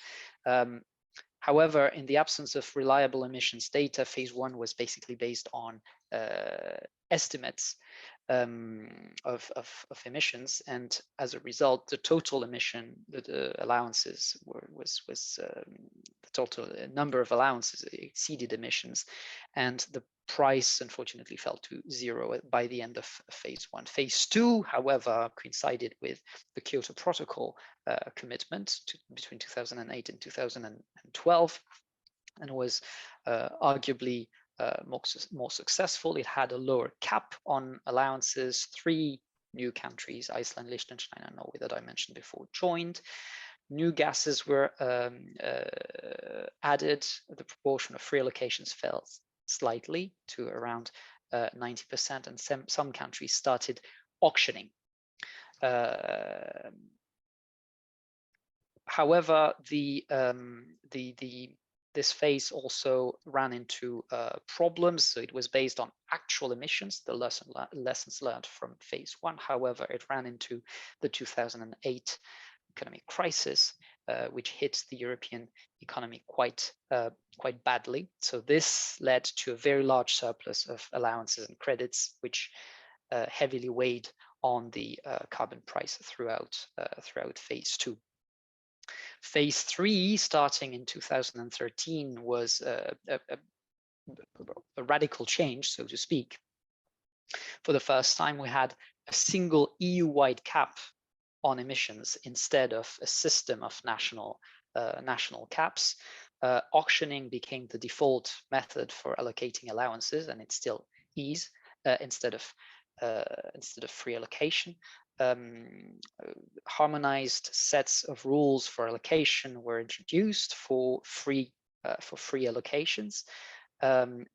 However, in the absence of reliable emissions data, phase one was basically based on estimates of emissions, and as a result, the total emission, the allowances the total number of allowances exceeded emissions, and the price unfortunately fell to zero by the end of phase one. Phase two, however, coincided with the Kyoto Protocol commitment between 2008 and 2012, and was arguably more successful. It had a lower cap on allowances. 3 new countries, Iceland, Liechtenstein, and Norway, that I mentioned before, joined. New gases were added. The proportion of free allocations fell slightly to around 90%, and some countries started auctioning. However, this phase also ran into problems. So it was based on actual emissions, the lessons learned from phase one. However, it ran into the 2008 economic crisis, which hit the European economy quite badly. So this led to a very large surplus of allowances and credits, which heavily weighed on the carbon price throughout phase two. Phase three, starting in 2013, was a radical change, so to speak. For the first time, we had a single EU-wide cap on emissions instead of a system of national caps. Auctioning became the default method for allocating allowances, and it still is, instead of free allocation. Harmonized sets of rules for allocation were introduced for free allocations.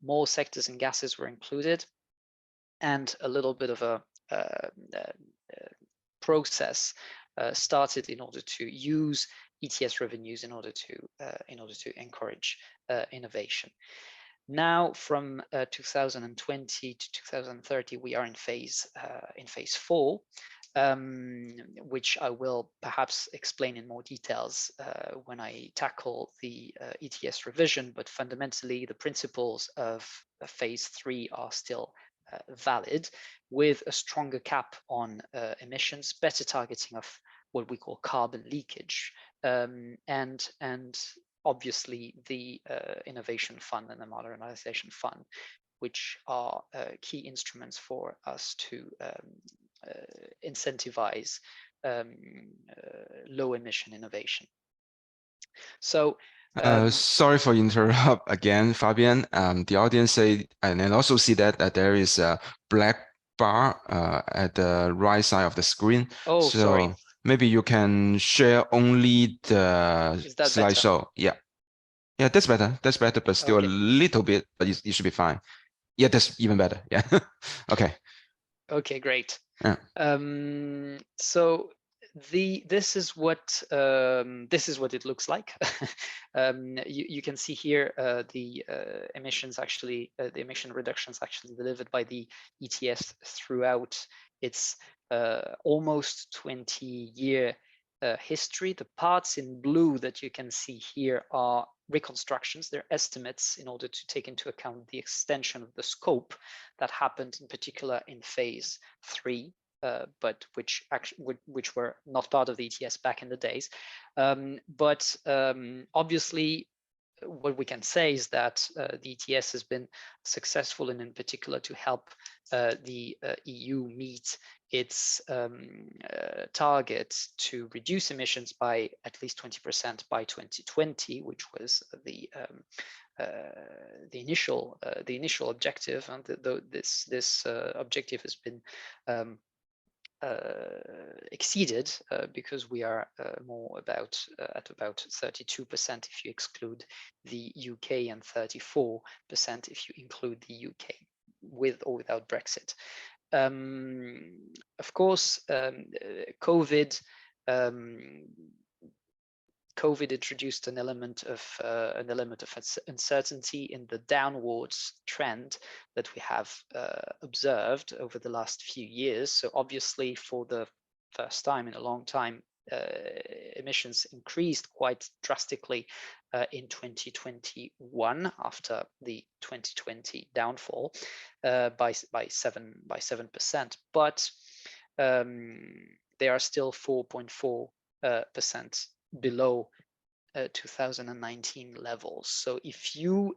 More sectors and gases were included, and a little bit of a process started in order to use ETS revenues in order to encourage innovation. Now, from 2020 to 2030, we are in phase four. which I will perhaps explain in more details when I tackle the ETS revision, but fundamentally the principles of phase 3 are still valid, with a stronger cap on emissions, better targeting of what we call carbon leakage, and obviously the Innovation Fund and the Modernization Fund, which are key instruments for us to incentivize low emission innovation. So sorry for interrupt again, Fabian. The audience say, and then also see that there is a black bar at the right side of the screen. Oh, so sorry. Maybe you can share only the slideshow. Yeah, that's better. That's better, but still Okay. a little bit. But you should be fine. Yeah, that's even better. Yeah. Okay. Okay, great. Yeah. So this is what it looks like. You can see here the emissions actually, the emission reductions actually delivered by the ETS throughout its almost 20-year history. The parts in blue that you can see here are reconstructions. They're estimates in order to take into account the extension of the scope that happened in particular in phase 3. But which were not part of the ETS back in the days. Obviously, what we can say is that the ETS has been successful, and in particular to help the EU meet its target to reduce emissions by at least 20% by 2020, which was the initial objective, and this objective has been exceeded because we are more about at about 32% if you exclude the UK, and 34% if you include the UK, with or without Brexit. Of course, COVID introduced an element of uncertainty in the downwards trend that we have observed over the last few years. So obviously, for the first time in a long time, emissions increased quite drastically in 2021 after the 2020 downfall by 7%, but they are still 4.4% below 2019 levels. So if you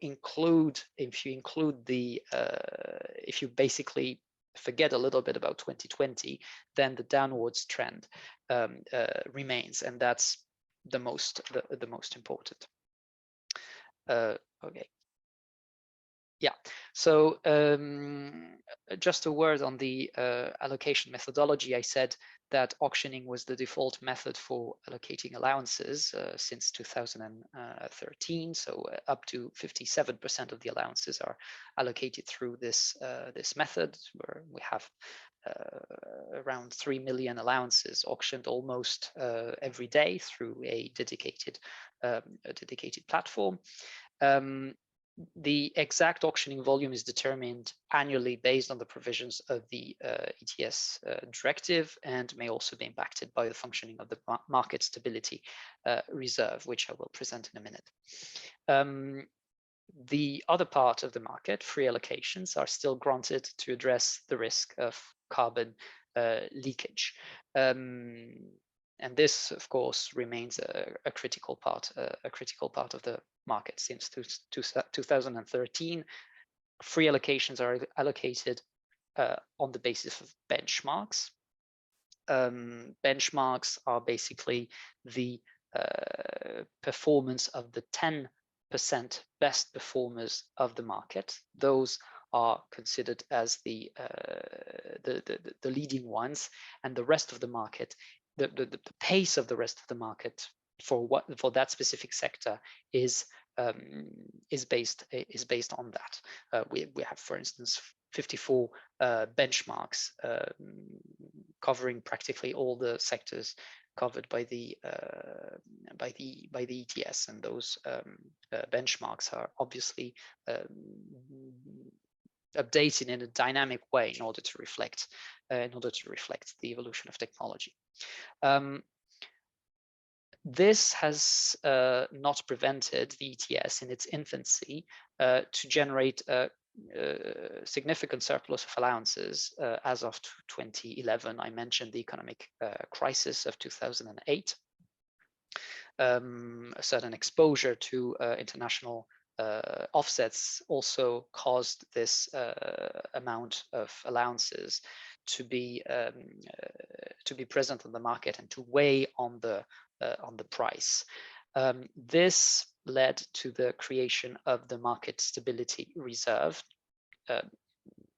basically forget a little bit about 2020, then the downwards trend remains, and that's the most important. Okay. Yeah, so just a word on the allocation methodology. I said that auctioning was the default method for allocating allowances since 2013. So up to 57% of the allowances are allocated through this method, where we have around 3 million allowances auctioned almost every day through a dedicated platform. The exact auctioning volume is determined annually based on the provisions of the ETS directive, and may also be impacted by the functioning of the market stability reserve, which I will present in a minute. The other part of the market, free allocations, are still granted to address the risk of carbon leakage. And this, of course, remains a critical part of the market. Since 2013, free allocations are allocated on the basis of benchmarks. Benchmarks are basically the performance of the 10% best performers of the market. Those are considered as the leading ones, and the rest of the market, the pace of the rest of the market for that specific sector is based on that. We have, for instance, 54 benchmarks covering practically all the sectors covered by the ETS, and those benchmarks are obviously updating in a dynamic way in order to reflect the evolution of technology. This has not prevented the ETS in its infancy to generate a significant surplus of allowances as of 2011. I mentioned the economic crisis of 2008. A certain exposure to international offsets also caused this amount of allowances to be present on the market and to weigh on the price. This led to the creation of the Market Stability Reserve,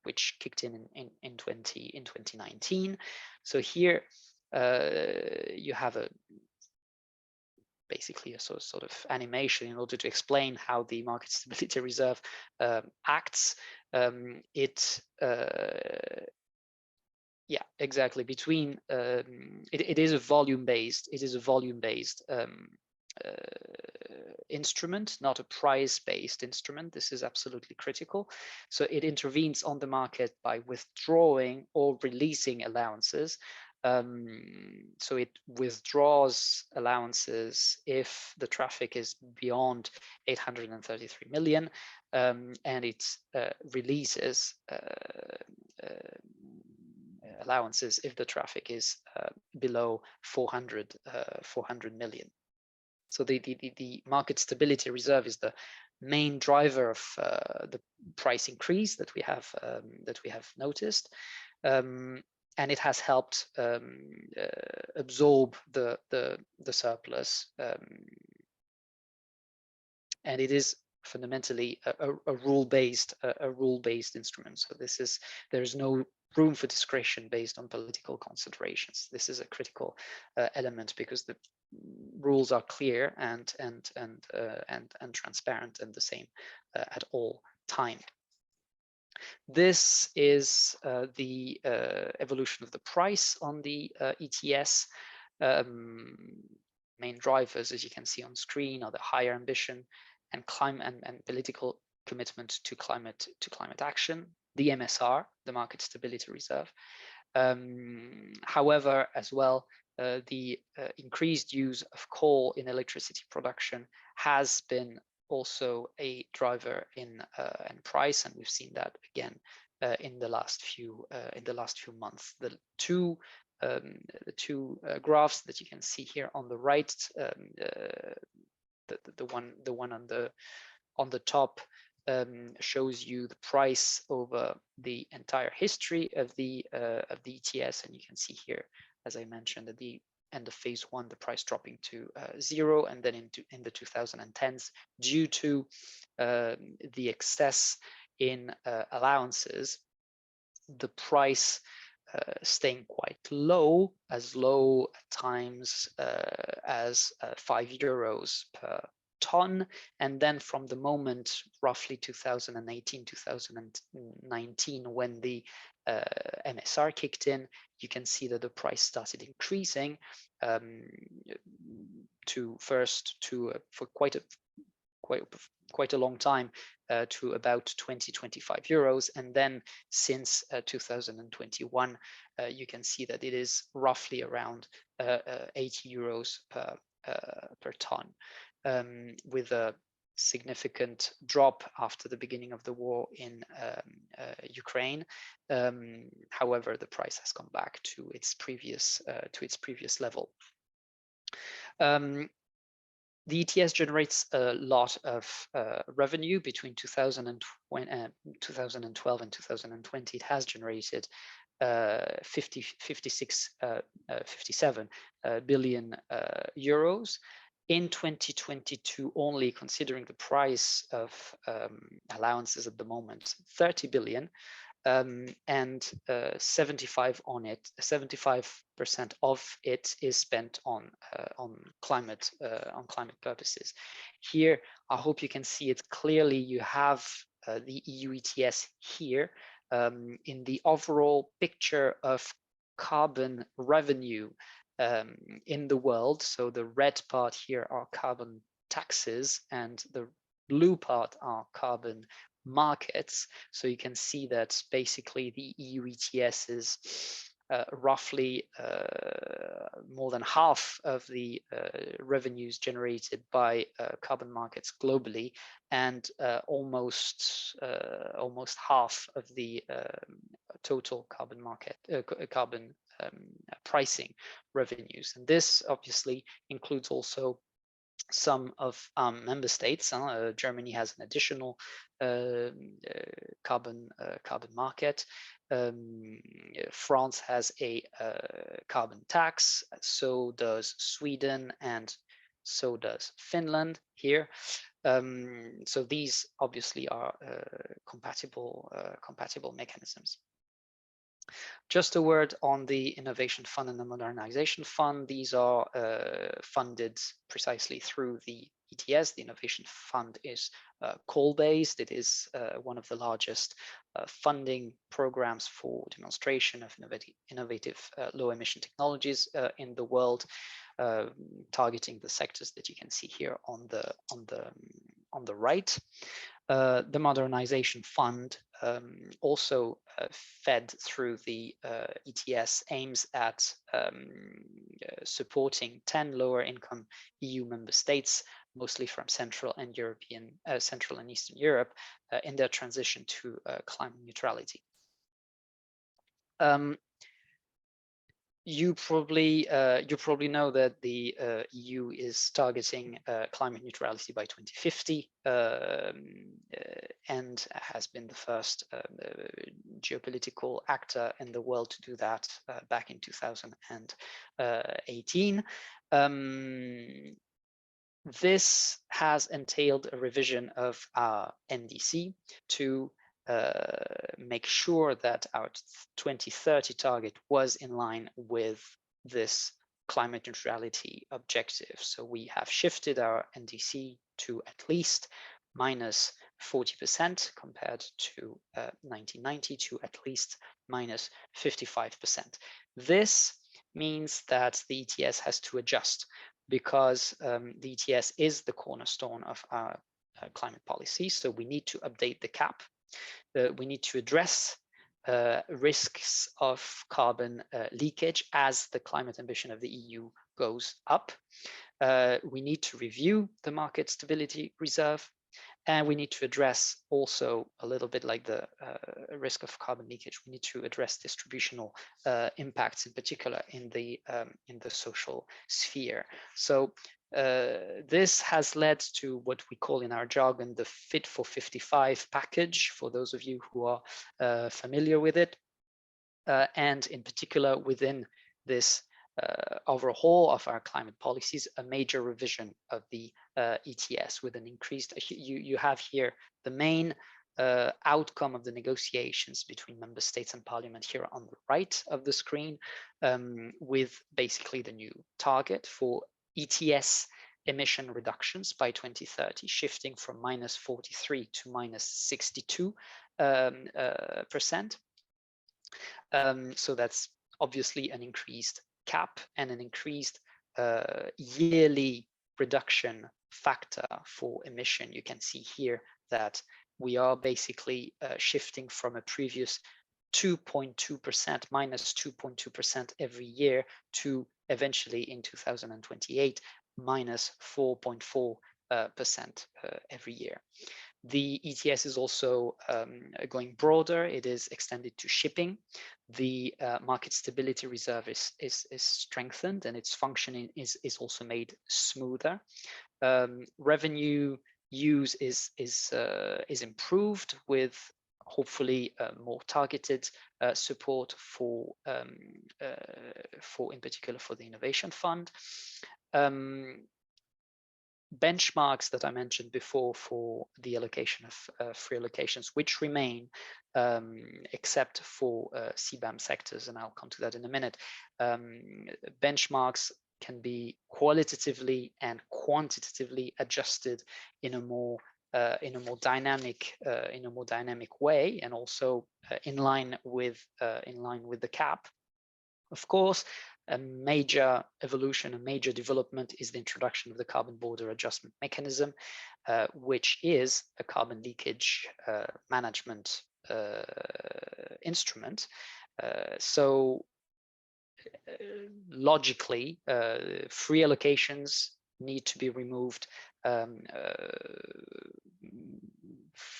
which kicked in 2019. So here you have basically a sort of animation in order to explain how the Market Stability Reserve acts. Yeah, exactly. Between it is a volume-based instrument, not a price-based instrument. This is absolutely critical. So it intervenes on the market by withdrawing or releasing allowances. So it withdraws allowances if the traffic is beyond 833 million, and it releases allowances if the traffic is below 400 million. So the Market Stability Reserve is the main driver of the price increase that we have noticed, and it has helped absorb the surplus, and it is fundamentally a rule-based instrument. So there is no room for discretion based on political considerations. This is a critical element because the rules are clear and transparent and the same at all time. This is the evolution of the price on the ETS. Main drivers, as you can see on screen, are the higher ambition and climate and political commitment to climate action, the MSR, the Market Stability Reserve. However, as well, the increased use of coal in electricity production has been also a driver in price, and we've seen that again in the last few months. The two graphs that you can see here on the right, the one on the top shows you the price over the entire history of the ETS, and you can see here, as I mentioned, at the end of phase one, the price dropping to 0, and then in the 2010s, due to the excess in allowances, the price staying quite low at times as €5 per ton, and then from the moment roughly 2018-2019 when the MSR kicked in, you can see that the price started increasing for quite a long time to about 20-25 euros, and then since 2021 you can see that it is roughly around 80 euros per ton, with a significant drop after the beginning of the war in Ukraine. However, the price has come back to its previous level. The ETS generates a lot of revenue between 2012 and 2020. It has generated 57 billion euros. In 2022, only considering the price of allowances at the moment, 30 billion, and 75% of it is spent on climate purposes. Here, I hope you can see it clearly. You have the EU ETS here in the overall picture of carbon revenue in the world. So the red part here are carbon taxes, and the blue part are carbon markets. So you can see that basically the EU ETS is roughly more than half of the revenues generated by carbon markets globally, and almost half of the total carbon market pricing revenues. And this obviously includes also some of member states. Germany has an additional carbon market. France has a carbon tax. So does Sweden, and so does Finland here. So these obviously are compatible mechanisms. Just a word on the Innovation Fund and the Modernization Fund. These are funded precisely through the ETS. The Innovation Fund is call-based. It is one of the largest funding programs for demonstration of innovative low-emission technologies in the world, targeting the sectors that you can see here on the right. The Modernization Fund, also fed through the ETS, aims at supporting 10 lower income EU member states, mostly from Central and Eastern Europe, in their transition to climate neutrality. You probably know that the EU is targeting climate neutrality by 2050, and has been the first geopolitical actor in the world to do that back in 2018. This has entailed a revision of our NDC to make sure that our 2030 target was in line with this climate neutrality objective. So we have shifted our NDC to at least minus 40% compared to 1990, to at least minus 55%. This means that the ETS has to adjust, because the ETS is the cornerstone of our climate policy. So we need to update the cap. We need to address risks of carbon leakage as the climate ambition of the EU goes up. We need to review the market stability reserve, and we need to address also, a little bit like the risk of carbon leakage, we need to address distributional impacts, in particular in the social sphere. So this has led to what we call in our jargon the Fit for 55 package, for those of you who are familiar with it. And in particular, within this overhaul of our climate policies, a major revision of the ETS with an increased, you have here the main outcome of the negotiations between member states and parliament here on the right of the screen, with basically the new target for ETS emission reductions by 2030, shifting from minus 43 to minus 62%. So that's obviously an increased cap and an increased yearly reduction factor for emission. You can see here that we are basically shifting from a previous 2.2%, minus 2.2% every year, to eventually in 2028, minus 4.4% every year. The ETS is also going broader. It is extended to shipping. The market stability reserve is strengthened, and its functioning is also made smoother. Revenue use is improved, with hopefully more targeted support for in particular for the Innovation Fund. Benchmarks that I mentioned before for the allocation of free allocations, which remain except for CBAM sectors, and I'll come to that in a minute. Benchmarks can be qualitatively and quantitatively adjusted in a more dynamic way, and also in line with the cap. Of course, a major evolution, a major development is the introduction of the carbon border adjustment mechanism, which is a carbon leakage management instrument. So logically, free allocations need to be removed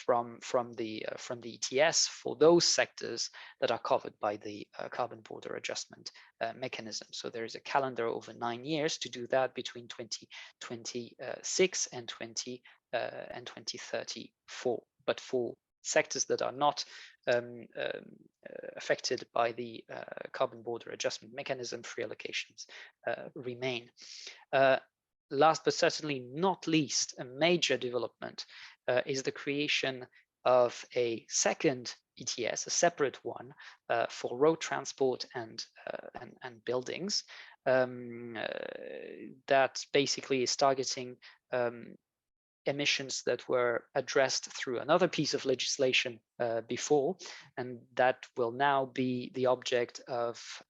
from the ETS for those sectors that are covered by the carbon border adjustment mechanism. So there is a calendar over 9 years to do that between 2026 and 2034. But for sectors that are not affected by the carbon border adjustment mechanism, free allocations remain. Last but certainly not least, a major development is the creation of a second ETS, a separate one for road transport and buildings, that basically is targeting emissions that were addressed through another piece of legislation before, and that will now be the object of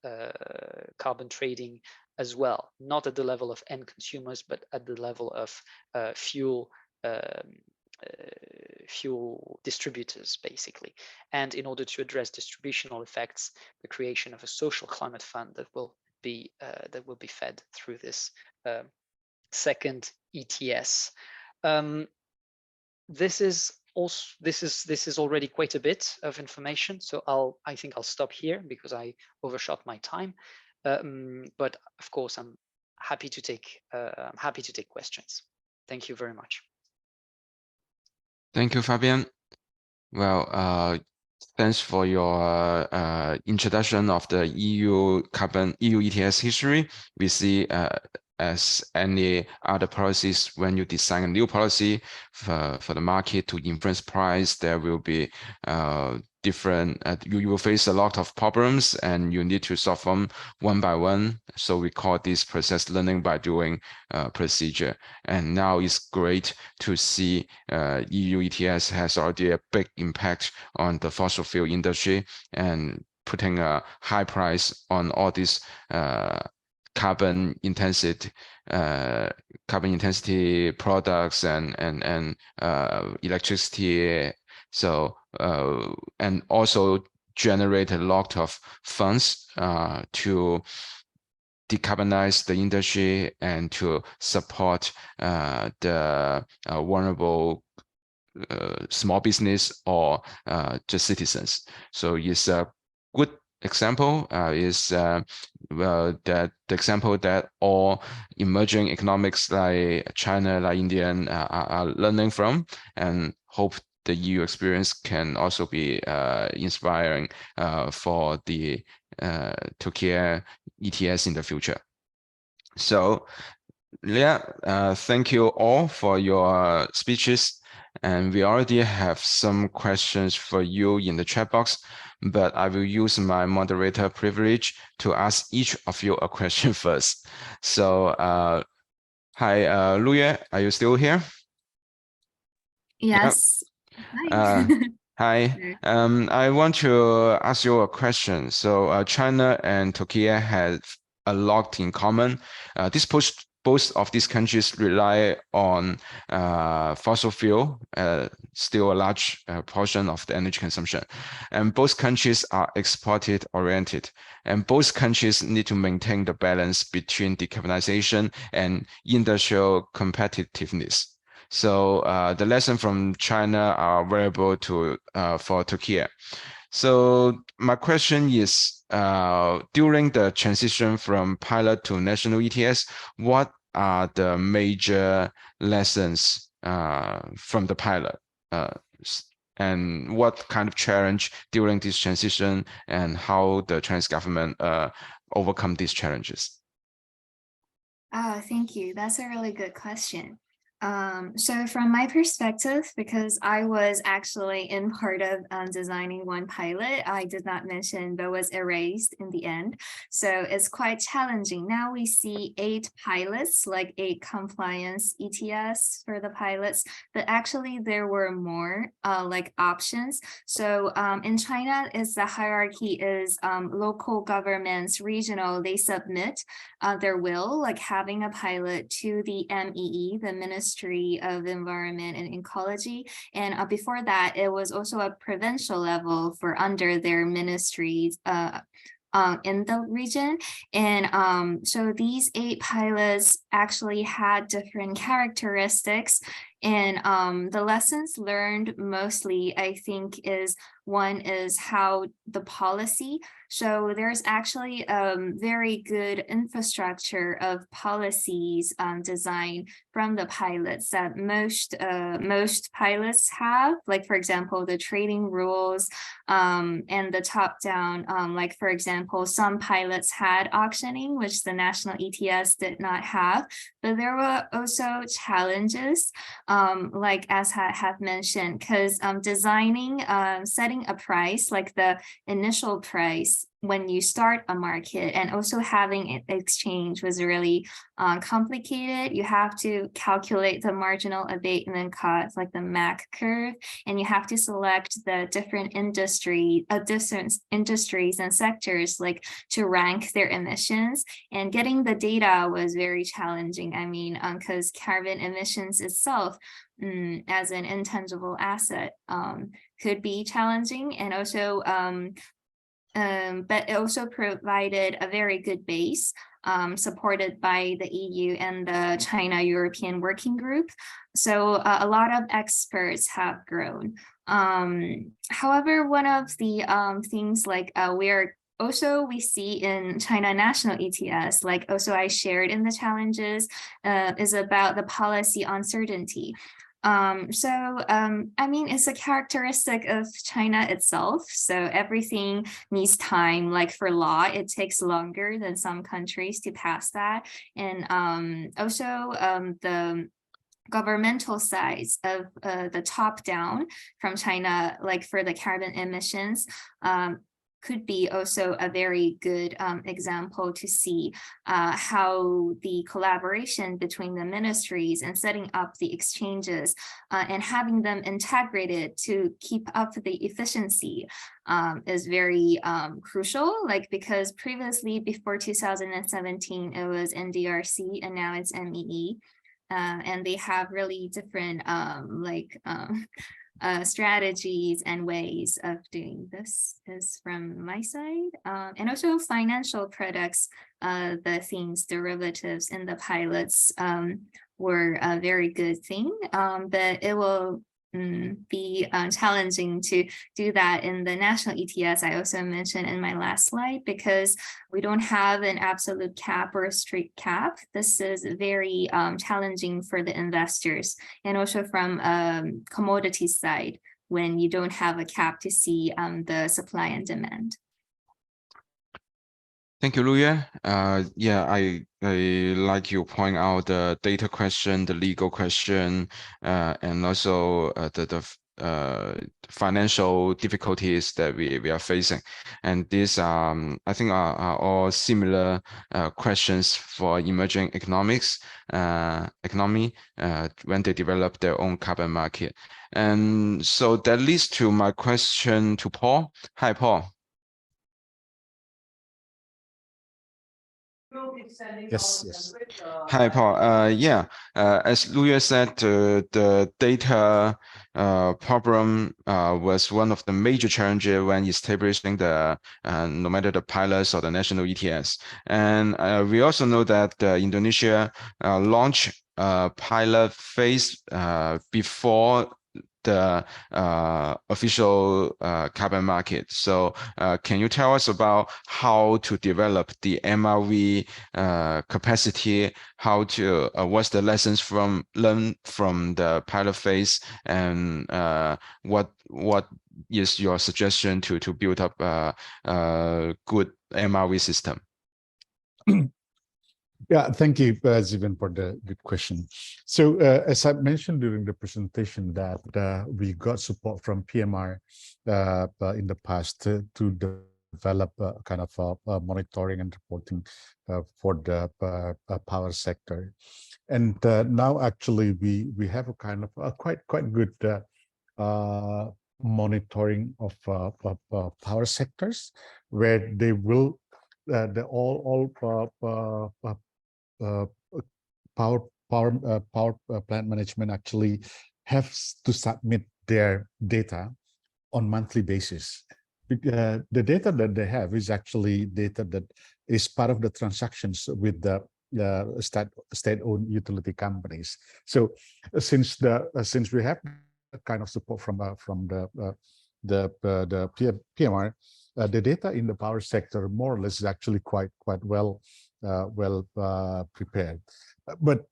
carbon trading as well, not at the level of end consumers, but at the level of fuel distributors, basically. And in order to address distributional effects, the creation of a social climate fund that will be fed through this second ETS. This is already quite a bit of information, so I think I'll stop here because I overshot my time. But of course, I'm happy to take questions. Thank you very much. Thank you, Fabian. Well, thanks for your introduction of the EU ETS history. We see as any other policies, when you design a new policy for the market to influence price, there will be different, you will face a lot of problems and you need to solve them one by one. So we call this process learning by doing procedure. And now it's great to see EU ETS has already a big impact on the fossil fuel industry and putting a high price on all these carbon intensity products and electricity. So and also generate a lot of funds to decarbonize the industry and to support the vulnerable small business or just citizens. So it's a good example is that the example that all emerging economics like China, like India are learning from, and hope the EU experience can also be inspiring for the Turkey ETS in the future. So yeah, thank you all for your speeches. And we already have some questions for you in the chat box, but I will use my moderator privilege to ask each of you a question first. So hi, Luyue, are you still here? Yes. Hi. Hi. I want to ask you a question. So China and Turkey have a lot in common. Both of these countries rely on fossil fuel, still a large portion of the energy consumption. And both countries are exported oriented. And both countries need to maintain the balance between decarbonization and industrial competitiveness. So the lesson from China are available to for Turkey. So my question is, during the transition from pilot to national ETS, what are the major lessons from the pilot? And what kind of challenge during this transition, and how the Chinese government overcome these challenges? Thank you. That's a really good question. So from my perspective, because I was actually in part of designing one pilot, I did not mention but was erased in the end. So it's quite challenging. Now we see 8 pilots, like 8 compliance ETS for the pilots, but actually there were more like options. So in China, the hierarchy is local governments, regional, they submit their will, like having a pilot to the MEE, the Ministry of Environment and Ecology. And before that, it was also a provincial level for under their ministries in the region. And so these 8 pilots actually had different characteristics. And the lessons learned mostly, I think, is one is how the policy. So there's actually a very good infrastructure of policies designed from the pilots that most pilots have, like, for example, the trading rules and the top down, like, for example, some pilots had auctioning, which the national ETS did not have, but there were also challenges, like as I have mentioned, because designing, setting a price, like the initial price when you start a market, and also having an exchange was really complicated. You have to calculate the marginal abatement cost, like the MAC curve, and you have to select the different industries and sectors, like to rank their emissions. And getting the data was very challenging. I mean, because carbon emissions itself, as an intangible asset, could be challenging, and also but it also provided a very good base, supported by the EU and the China-European Working Group. So a lot of experts have grown. However, one of the things like we see in China national ETS, like also I shared in the challenges, is about the policy uncertainty. I mean, it's a characteristic of China itself. So everything needs time, like for law, it takes longer than some countries to pass that. And also the governmental sides of the top down from China, like for the carbon emissions, could be also a very good example to see how the collaboration between the ministries and setting up the exchanges and having them integrated to keep up the efficiency is very crucial, like because previously before 2017 it was NDRC and now it's MEE, and they have really different strategies and ways of doing this is from my side. And also financial products, the things, derivatives in the pilots were a very good thing, but it will be challenging to do that in the national ETS. I also mentioned in my last slide, because we don't have an absolute cap or a strict cap. This is very challenging for the investors, and also from commodity side, when you don't have a cap to see the supply and demand. Thank you, Luyue. Yeah, I like you point out the data question, the legal question, and also the financial difficulties that we are facing. And these I think are all similar questions for emerging economy when they develop their own carbon market. And so that leads to my question to Paul. Hi, Paul. Yes. Hi, Paul. As Luyue said, the data problem was one of the major challenges when establishing the no matter the pilots or the national ETS. And we also know that Indonesia launched a pilot phase before the official carbon market. So can you tell us about how to develop the MRV capacity, how to what's the lessons learned from the pilot phase, and what is your suggestion to build up a good MRV system? Yeah, thank you, Zhibin, for the good question. So as I mentioned during the presentation that we got support from PMR in the past to develop kind of monitoring and reporting for the power sector. And now actually we have a kind of quite good monitoring of power sectors, where they will all power plant management actually have to submit their data on monthly basis. The data that they have is actually data that is part of the transactions with the state-owned utility companies. So since we have kind of support from the PMR, the data in the power sector more or less is actually quite well prepared, but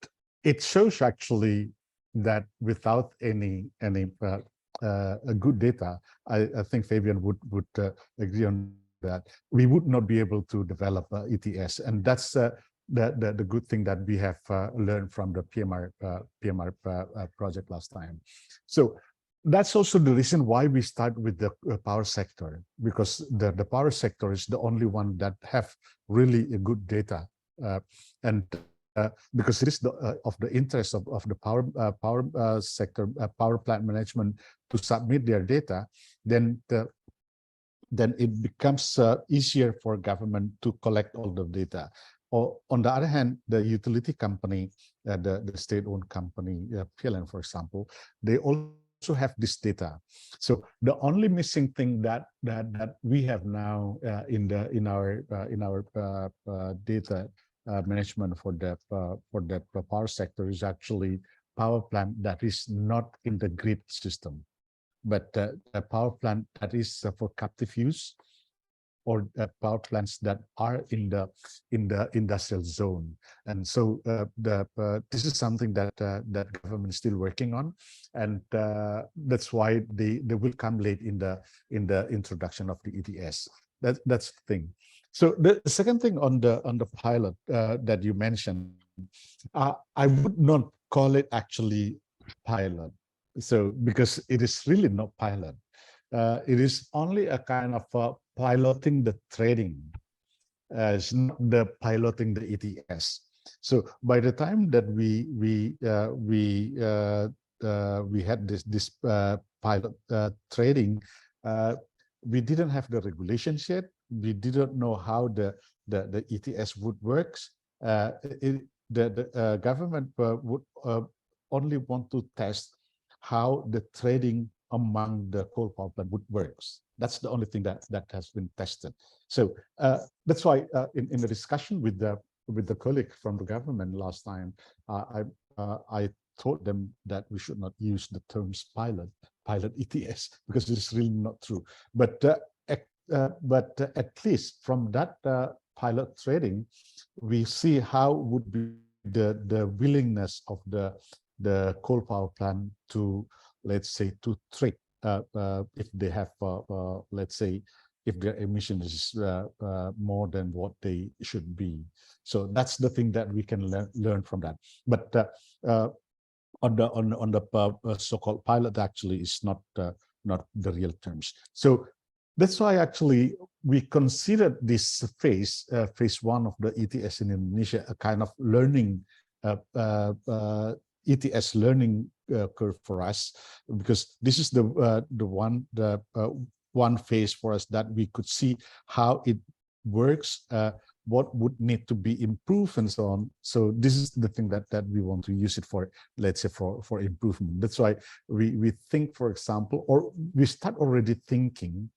it shows actually that without any good data, I think Fabian would agree on that, we would not be able to develop ETS, and that's the good thing that we have learned from the PMR project last time. So that's also the reason why we start with the power sector, because the power sector is the only one that have really a good data, and because it is of the interest of the power sector, power plant management to submit their data, then it becomes easier for government to collect all the data. Or on the other hand, the utility company, the state-owned company, PLN, for example, they also have this data. So the only missing thing that we have now in our data management for the power sector is actually power plant that is not in the grid system, but a power plant that is for captive use, or power plants that are in the industrial zone. And so this is something that government is still working on, and that's why they will come late in the introduction of the ETS. That's the thing. So the second thing on the pilot that you mentioned, I would not call it actually pilot. So because it is really not pilot. It is only a kind of piloting the trading. It's not the piloting the ETS. So by the time that we had this pilot trading, we didn't have the regulations yet. We didn't know how the ETS would work. The government would only want to test how the trading among the coal power plant would work. That's the only thing that has been tested. So that's why in the discussion with the colleague from the government last time, I told them that we should not use the terms pilot ETS, because it's really not true. But at least from that pilot trading, we see how would be the willingness of the coal power plant to, let's say, to trade if they have, let's say, if their emission is more than what they should be. So that's the thing that we can learn from that. But on the so-called pilot, actually, is not the real terms. So that's why actually we considered this phase one of the ETS in Indonesia a kind of learning ETS learning curve for us, because this is the one phase for us that we could see how it works, what would need to be improved, and so on. So this is the thing that we want to use it for, let's say, for improvement. That's why we think, for example, or we start already thinking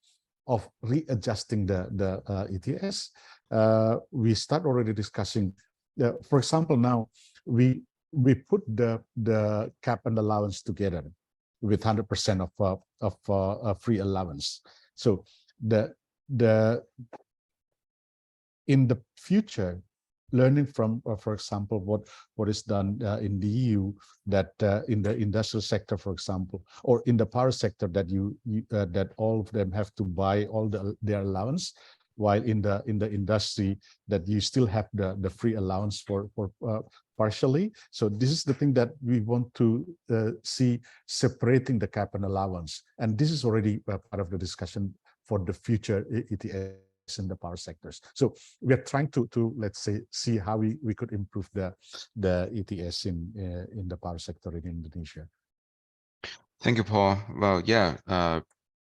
of readjusting the ETS. We start already discussing, for example, now we put the cap and allowance together with 100% of free allowance. So in the future, learning from, for example, what is done in the EU, that in the industrial sector, for example, or in the power sector, that that all of them have to buy all their allowance. while in the industry that you still have the free allowance for partially. So this is the thing that we want to see separating the cap and allowance. And this is already part of the discussion for the future ETS in the power sectors. So we are trying to let's say, see how we could improve the ETS in the power sector in Indonesia. Thank you, Paul. Well, yeah,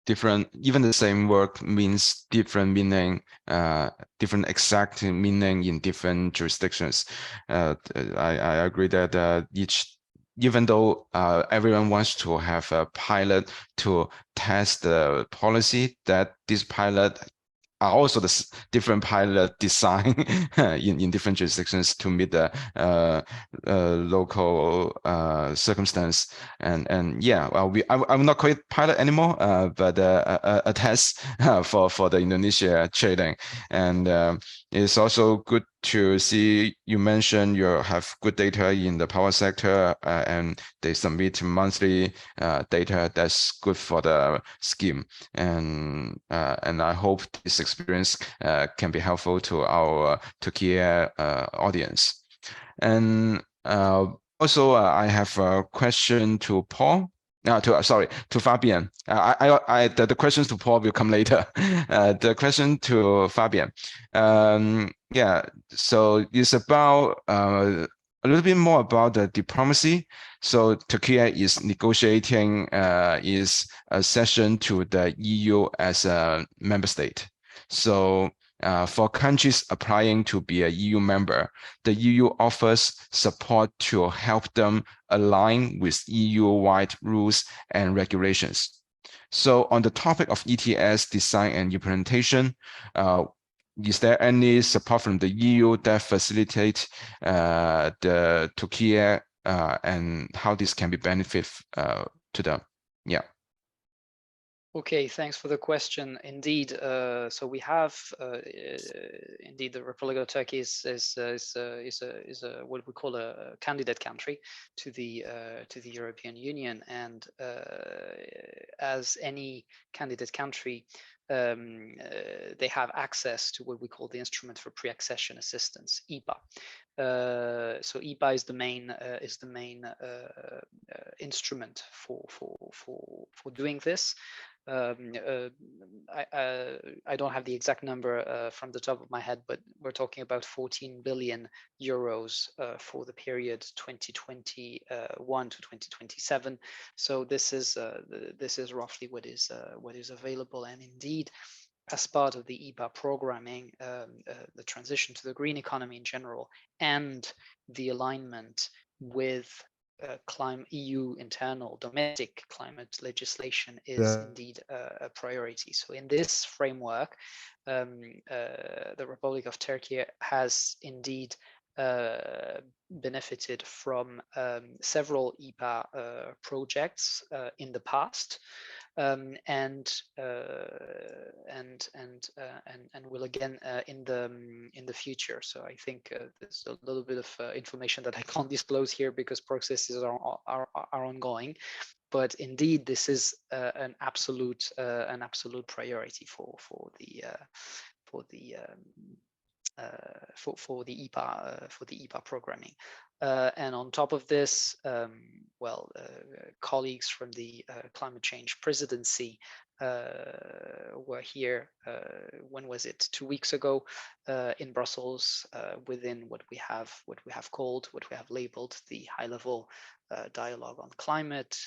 different, even the same word means different meaning, different exact meaning in different jurisdictions. I agree that even though everyone wants to have a pilot to test the policy, that this pilot are also the different pilot design in different jurisdictions to meet the local circumstance. And yeah, well, I will not call it pilot anymore, but a test for the Indonesia trading. And it's also good to see you mentioned you have good data in the power sector, and they submit monthly data. That's good for the scheme, and I hope this experience can be helpful to our Turkey audience. And also, I have a question to Paul. To Fabian. The questions to Paul will come later. The question to Fabian. Yeah, so it's about a little bit more about the diplomacy. So Turkey is negotiating is accession to the EU as a member state. So for countries applying to be a EU member, the EU offers support to help them align with EU-wide rules and regulations. So on the topic of ETS design and implementation, is there any support from the EU that facilitates the Turkey and how this can be benefit to them? Yeah. Okay, thanks for the question. Indeed, so we have indeed the Republic of Turkey is what we call a candidate country to the European Union, and as any candidate country, they have access to what we call the Instrument for Pre-Accession Assistance, IPA. So IPA is the main instrument for doing this. I don't have the exact number from the top of my head, but we're talking about 14 billion euros for the period 2021 to 2027. So this is roughly what is available, and indeed, as part of the IPA programming, the transition to the green economy in general and the alignment with EU internal domestic climate legislation is indeed a priority. So in this framework, the Republic of Turkey has indeed benefited from several IPA projects in the past, and will again in the future. So I think there's a little bit of information that I can't disclose here because processes are ongoing. But indeed, this is an absolute priority for the IPA programming. And on top of this, colleagues from the climate change presidency were here, when was it, 2 weeks ago, in Brussels, within what we have labeled the high-level dialogue on climate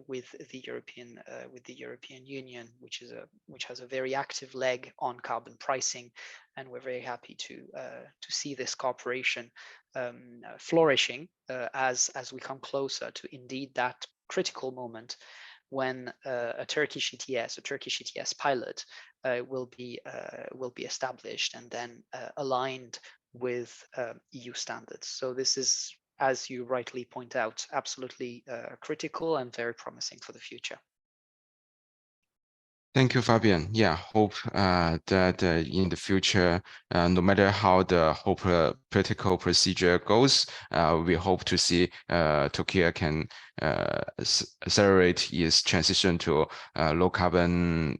with the European Union, which has a very active leg on carbon pricing, and we're very happy to see this cooperation flourishing as we come closer to indeed that critical moment when a Turkish ETS pilot will be established and then aligned with EU standards. So this is, as you rightly point out, absolutely critical and very promising for the future. Thank you, Fabian. Yeah, hope that in the future, no matter how the whole political procedure goes, we hope to see Turkey can accelerate its transition to low carbon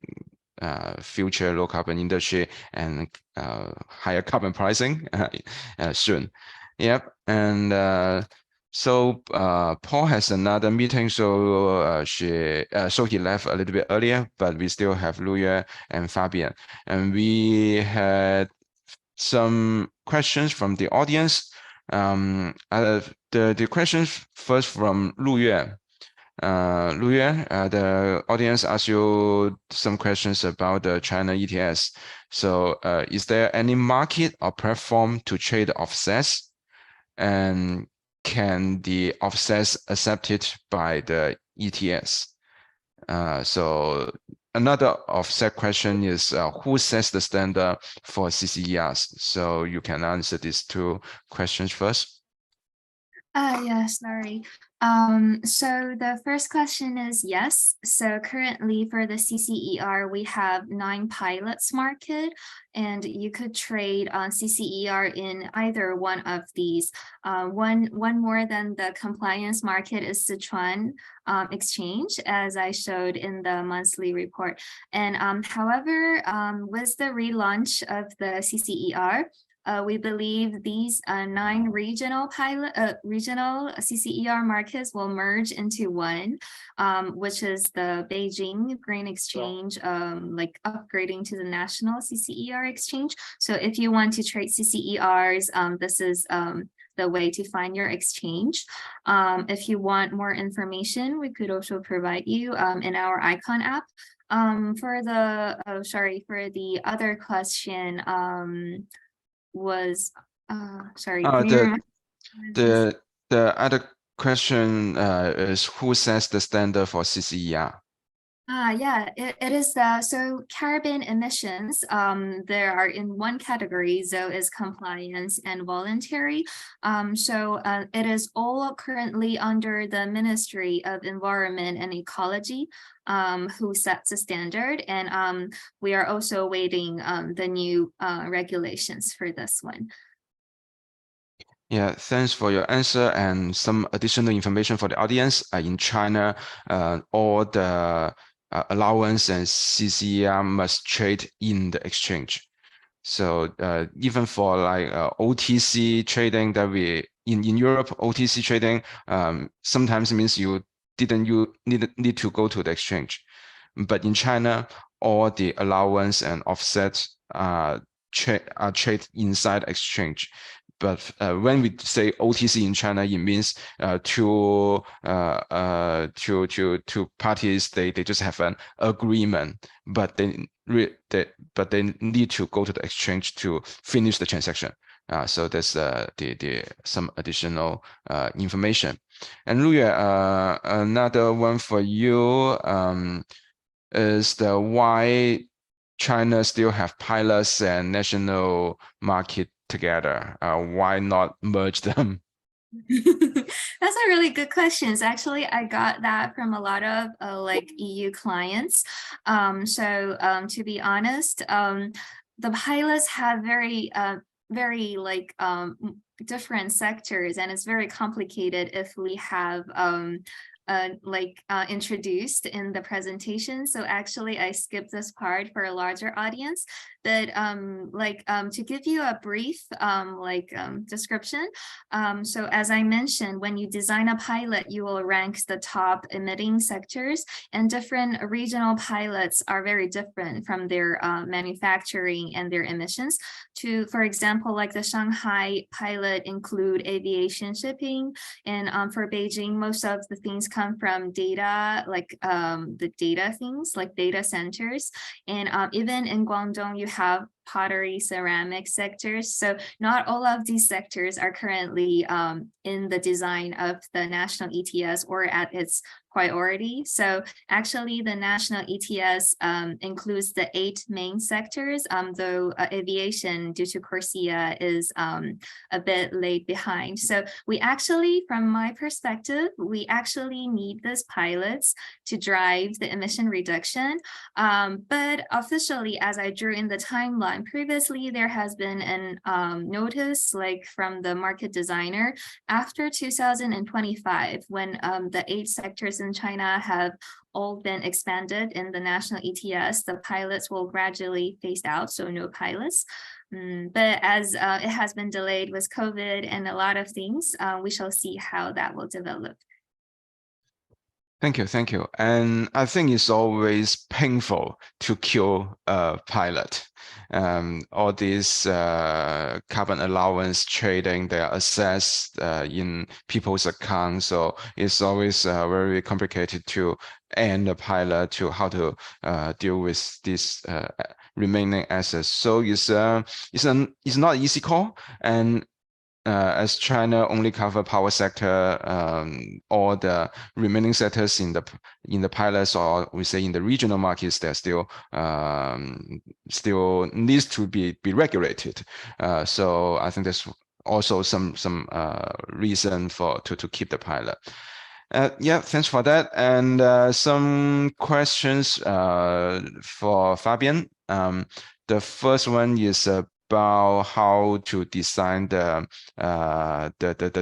future low carbon industry and higher carbon pricing soon. Yep, and so Paul has another meeting, so so he left a little bit earlier, but we still have Luyue and Fabian, and we had some questions from the audience. The questions first from Luyue. Luyue, the audience asked you some questions about the China ETS. So is there any market or platform to trade offsets? And can the offsets accepted by the ETS? So another offset question is who sets the standard for CCERs? So you can answer these two questions first. Yeah, sorry. So the first question is yes. So currently for the CCER, we have 9 pilots market, and you could trade on CCER in either one of these. One more than the compliance market is Sichuan exchange, as I showed in the monthly report. And however, with the relaunch of the CCER, we believe these 9 regional CCER markets will merge into one, which is the Beijing Green Exchange, like upgrading to the national CCER exchange. So if you want to trade CCERs, this is the way to find your exchange. If you want more information, we could also provide you in our Icon app. For the other question, was sorry, the other question is who sets the standard for CCER? Yeah, it is so carbon emissions, there are in one category, so is compliance and voluntary. So it is all currently under the Ministry of Environment and Ecology, who sets the standard, and we are also waiting the new regulations for this one. Yeah, thanks for your answer, and some additional information for the audience. In China, all the allowance and CCER must trade in the exchange. So even for like OTC trading that we in Europe, OTC trading sometimes means you need to go to the exchange, but in China, all the allowance and offsets trade inside exchange. But when we say OTC in China, it means two parties they just have an agreement, but they need to go to the exchange to finish the transaction. So that's some additional information. And Luyue, another one for you is the why China still have pilots and national market together. Why not merge them? That's a really good question. Actually, I got that from a lot of like EU clients. To be honest, the pilots have very like different sectors, and it's very complicated if we have introduced in the presentation. So actually I skipped this part for a larger audience, but to give you a brief description. So as I mentioned, when you design a pilot, you will rank the top emitting sectors, and different regional pilots are very different from their manufacturing and their emissions. For example, like the Shanghai pilot include aviation, shipping, and for Beijing, most of the things come from data, like the data things like data centers, and even in Guangdong you have pottery, ceramic sectors. So not all of these sectors are currently in the design of the national ETS or at its priority. So actually the national ETS includes the 8 main sectors, though aviation due to CORSIA is a bit late behind. So we actually, from my perspective, we actually need these pilots to drive the emission reduction. But officially, as I drew in the timeline, And previously, there has been an notice like from the market designer after 2025, when the 8 sectors in China have all been expanded in the national ETS, the pilots will gradually phase out, so no pilots. But as it has been delayed with COVID and a lot of things, we shall see how that will develop. Thank you, thank you. And I think it's always painful to kill a pilot. All this carbon allowance trading, they are assessed in people's accounts. So it's always very complicated to end a pilot, to how to deal with this remaining assets. So it's not easy call. And as China only cover power sector, all the remaining sectors in the pilots, or we say in the regional markets, they're still needs to be regulated. So I think there's also some reason to keep the pilot. Yeah, thanks for that. And some questions for Fabian. The first one is about how to design the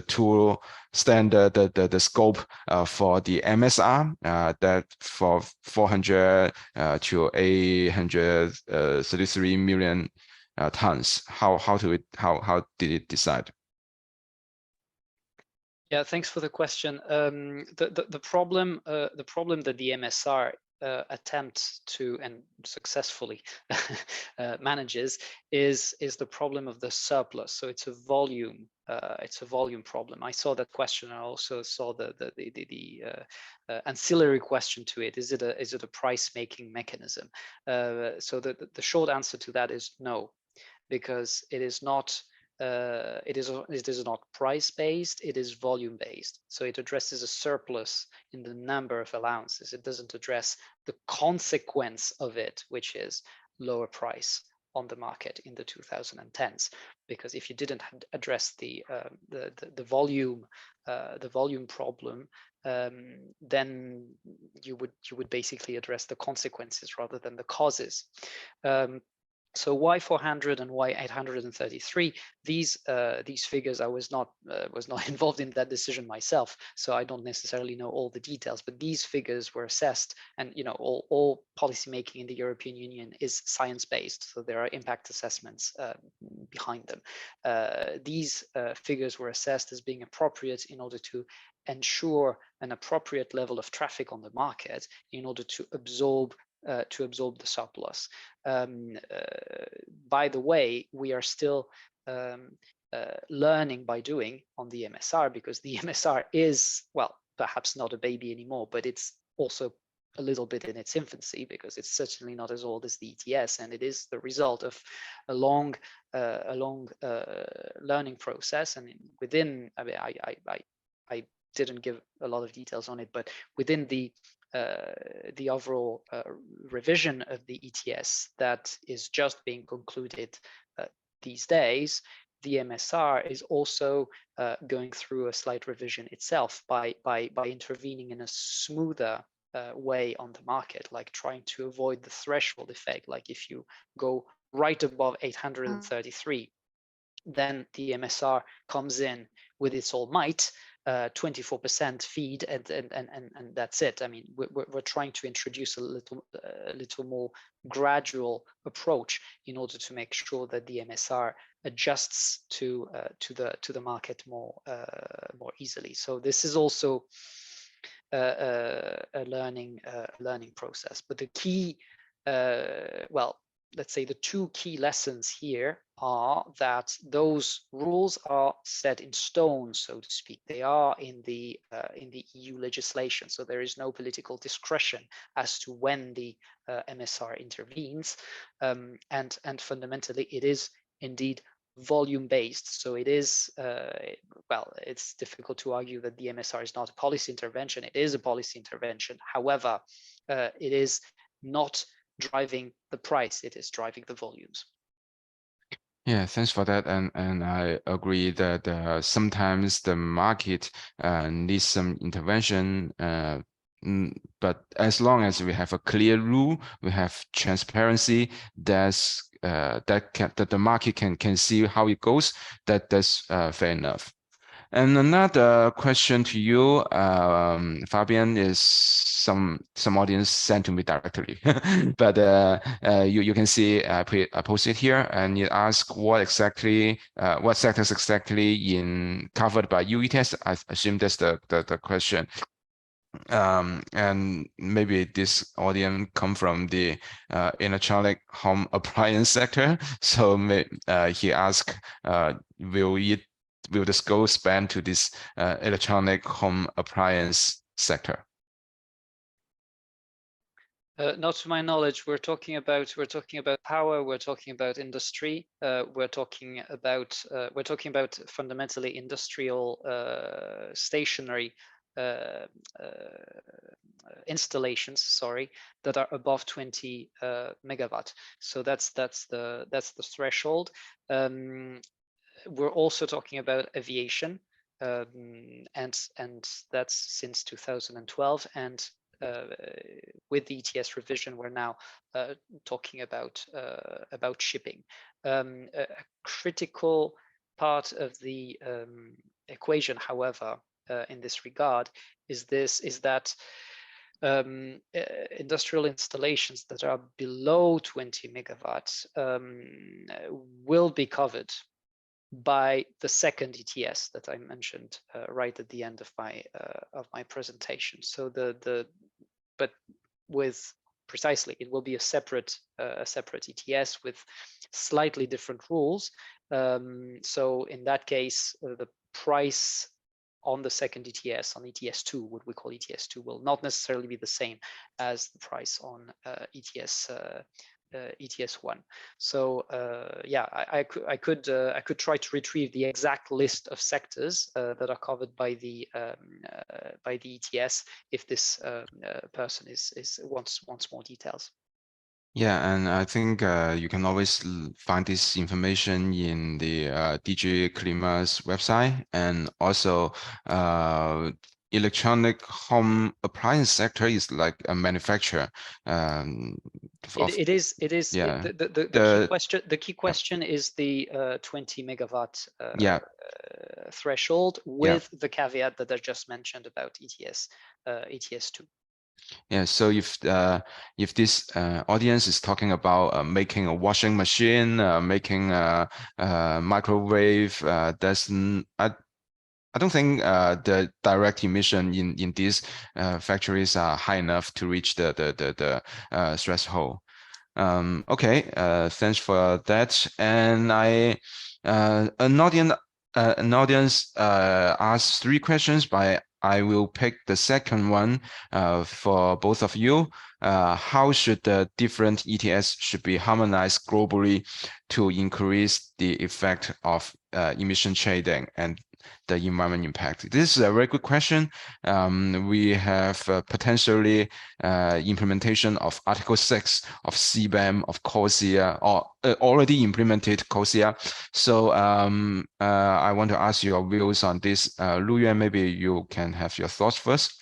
tool standard, the scope for the MSR that for 400 to 833 million tons. How did it decide? Yeah, thanks for the question. The problem that the MSR attempt to and successfully manages is the problem of the surplus. So it's a volume problem. I saw that question. I also saw the ancillary question to it. Is it a price making mechanism? So the short answer to that is no, because it is not. It is not price-based, it is volume-based. So it addresses a surplus in the number of allowances. It doesn't address the consequence of it, which is lower price on the market in the 2010s. Because if you didn't address the volume problem, then you would basically address the consequences rather than the causes. So why 400 and why 833? These figures, I was not involved in that decision myself, so I don't necessarily know all the details. But these figures were assessed, and all policymaking in the European Union is science-based, so there are impact assessments behind them. These figures were assessed as being appropriate in order to ensure an appropriate level of traffic on the market, in order to absorb the surplus. By the way, we are still learning by doing on the MSR, because the MSR is, well, perhaps not a baby anymore, but it's also a little bit in its infancy, because it's certainly not as old as the ETS, and it is the result of a long learning process. And within, I mean, I didn't give a lot of details on it, but within the overall revision of the ETS that is just being concluded these days, the MSR is also going through a slight revision itself by intervening in a smoother way on the market, like trying to avoid the threshold effect. Like if you go right above 833, then the MSR comes in with its all might, 24% feed, and that's it. I mean, we're trying to introduce a little more gradual approach in order to make sure that the MSR adjusts to the market more easily. So this is also a learning process. But the key, well, let's say the two key lessons here are that those rules are set in stone, so to speak. They are in the EU legislation, so there is no political discretion as to when the MSR intervenes, and fundamentally it is indeed volume-based. So it is, well, it's difficult to argue that the MSR is not a policy intervention. It is a policy intervention. However, it is not driving the price, it is driving the volumes. Yeah, thanks for that. And I agree that sometimes the market needs some intervention, but as long as we have a clear rule, we have transparency, that's that the market can see how it goes, that's fair enough. And another question to you, Fabian, is some audience sent to me directly, but you can see I post it here, and you ask what sectors exactly covered by UETS. I assume that's the question. And maybe this audience come from the electronic home appliance sector. So he asked, will the scope span to this electronic home appliance sector? Not to my knowledge. We're talking about power. We're talking about industry. We're talking about fundamentally industrial stationary installations, that are above 20 megawatt. So that's the threshold. We're also talking about aviation, and that's since 2012. And with the ETS revision, we're now talking about shipping. A critical part of the equation, however, in this regard, is that industrial installations that are below 20 megawatts will be covered by the second ETS that I mentioned right at the end of my presentation. So but with precisely, it will be a separate ETS with slightly different rules. So in that case, the price on the second ETS, on ETS2, what we call ETS2, will not necessarily be the same as the price on ETS1. So yeah, I could try to retrieve the exact list of sectors that are covered by the ETS if this person wants more details. Yeah, and I think you can always find this information in the DG Klima's website, and also electronic home appliance sector is like a manufacturer. It is. Yeah. The key question is the 20 megawatt threshold, with the caveat that I just mentioned about ETS2. Yeah, so if this audience is talking about making a washing machine, making a microwave, I don't think the direct emission in these factories are high enough to reach the threshold. Okay, thanks for that. And an audience asked 3 questions, but I will pick the second one for both of you. How should the different ETS should be harmonized globally to increase the effect of emission trading and the environment impact? This is a very good question. We have potentially implementation of Article 6 of CBAM, of CORSIA, or already implemented CORSIA. So I want to ask your views on this. Luyue, maybe you can have your thoughts first.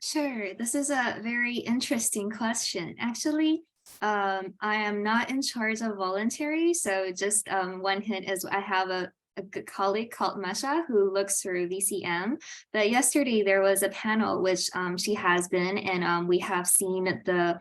Sure, this is a very interesting question. Actually, I am not in charge of voluntary, so just one hint is I have a good colleague called Masha who looks through VCM. But yesterday there was a panel which she has been, and we have seen the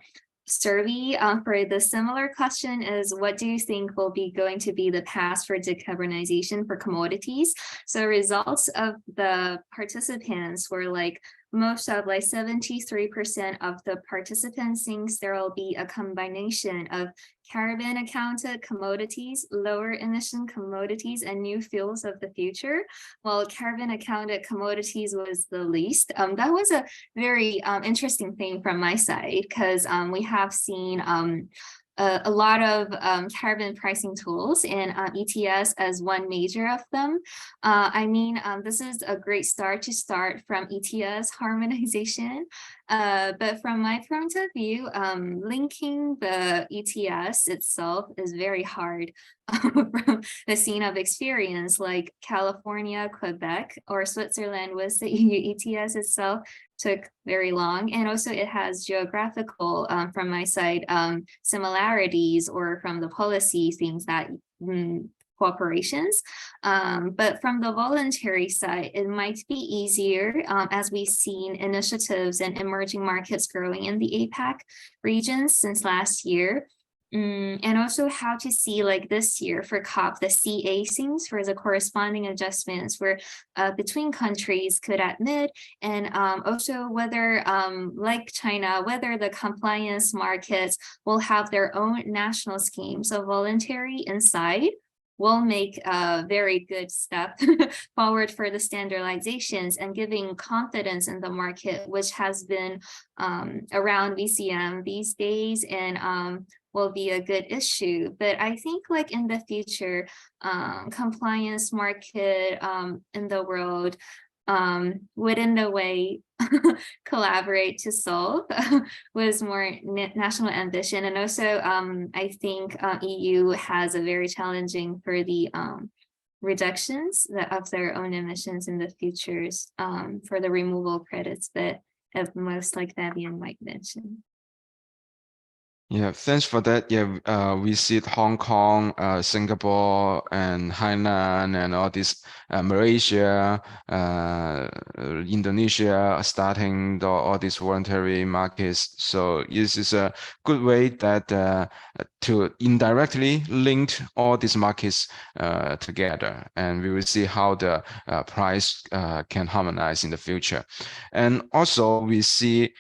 survey for the similar question is, what do you think will be going to be the path for decarbonization for commodities? So results of the participants were like, most of like 73% of the participants thinks there will be a combination of carbon accounted commodities, lower emission commodities, and new fuels of the future, while carbon accounted commodities was the least. That was a very interesting thing from my side, because we have seen a lot of carbon pricing tools, and ETS as one major of them. I mean, this is a great start to start from ETS harmonization. But from my point of view, linking the ETS itself is very hard from the scene of experience, like California, Quebec, or Switzerland with the EU ETS itself. took very long, and also it has geographical, from my side, similarities, or from the policy things that cooperations. But from the voluntary side, it might be easier, as we've seen initiatives and emerging markets growing in the APAC regions since last year. And also how to see, like this year for COP, the CACings for the corresponding adjustments where between countries could admit, and also whether, like China, whether the compliance markets will have their own national schemes of voluntary inside, will make a very good step forward for the standardizations and giving confidence in the market, which has been around VCM these days, and will be a good issue. But I think like in the future, compliance market in the world would in a way collaborate to solve with more national ambition. And also I think EU has a very challenging for the reductions of their own emissions in the futures for the removal credits that most like Fabian might mention. Yeah, thanks for that. Yeah, we see Hong Kong, Singapore, and Hainan, and all this Malaysia, Indonesia starting all these voluntary markets. So this is a good way that to indirectly link all these markets together, and we will see how the price can harmonize in the future. And also we see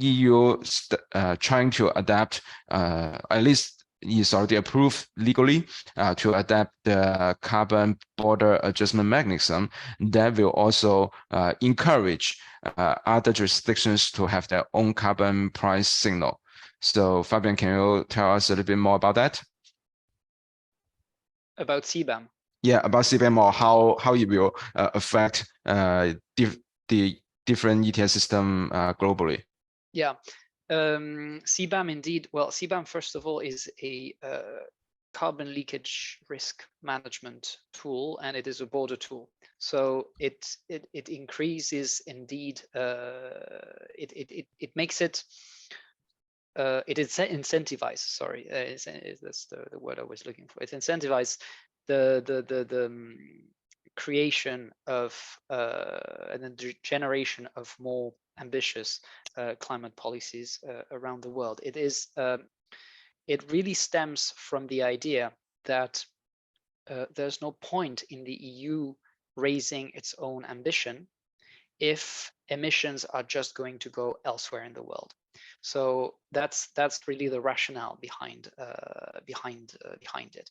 EU trying to adapt, at least is already approved legally, to adapt the carbon border adjustment mechanism that will also encourage other jurisdictions to have their own carbon price signal. So Fabian, can you tell us a little bit more about that? About CBAM? Yeah, about CBAM, or how it will affect the different ETS system globally. Yeah, CBAM indeed. Well, CBAM, first of all, is a carbon leakage risk management tool, and it is a border tool. So it increases indeed. It makes it. It incentivizes. Sorry, that's the word I was looking for. It incentivizes the creation of and the generation of more ambitious climate policies around the world. It really stems from the idea that there's no point in the EU raising its own ambition if emissions are just going to go elsewhere in the world. So that's really the rationale behind it.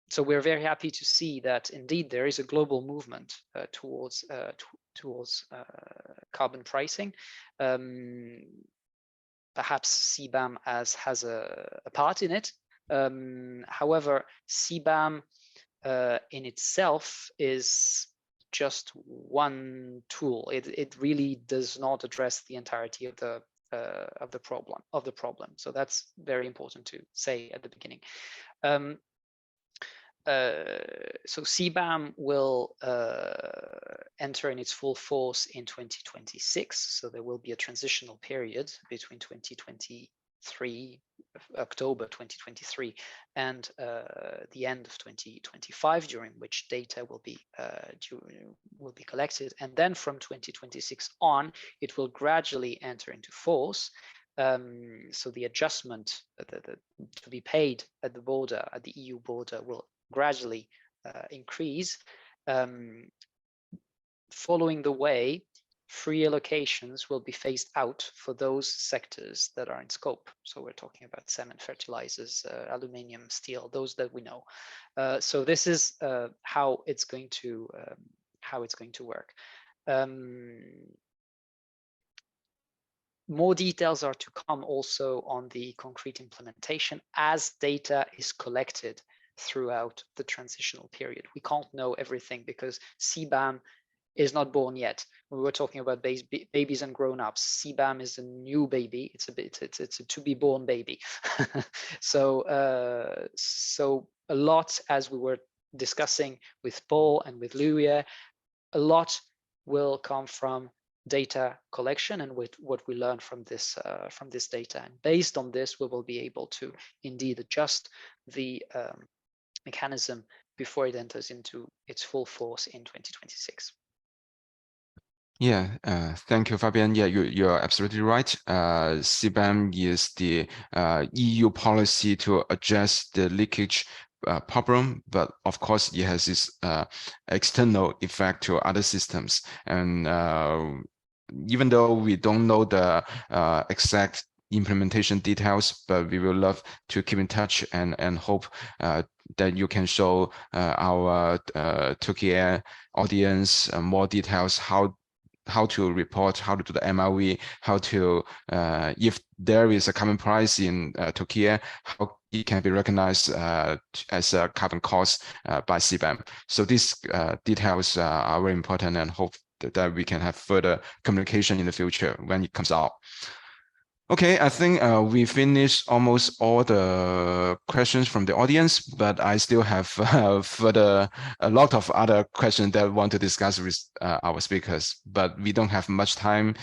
So we're very happy to see that indeed there is a global movement towards carbon pricing. Perhaps CBAM has a part in it. However, CBAM in itself is just one tool. It really does not address the entirety of the problem. So that's very important to say at the beginning. So CBAM will enter in its full force in 2026. So there will be a transitional period between 2023, October 2023, and the end of 2025, during which data will be collected. And then from 2026 on, it will gradually enter into force. So the adjustment to be paid at the border, at the EU border, will gradually increase. Following the way, free allocations will be phased out for those sectors that are in scope. So we're talking about cement, fertilizers, aluminium, steel, those that we know. So this is how it's going to work. More details are to come also on the concrete implementation as data is collected throughout the transitional period. We can't know everything because CBAM is not born yet. We were talking about babies and grown-ups. CBAM is a new baby. It's a to be born baby. So a lot, as we were discussing with Paul and with Luyue, a lot will come from data collection and with what we learn from this data. And based on this, we will be able to indeed adjust the mechanism before it enters into its full force in 2026. Yeah, thank you, Fabian. Yeah, you're absolutely right. CBAM is the EU policy to address the leakage problem, but of course it has its external effect to other systems. And even though we don't know the exact implementation details, but we will love to keep in touch and hope that you can show our Turkey audience more details, how to report, how to do the MRV, how to, if there is a carbon price in Turkey, how it can be recognized as a carbon cost by CBAM. So these details are very important, and hope that we can have further communication in the future when it comes out. Okay, I think we finished almost all the questions from the audience, but I still have a lot of other questions that I want to discuss with our speakers, but we don't have much time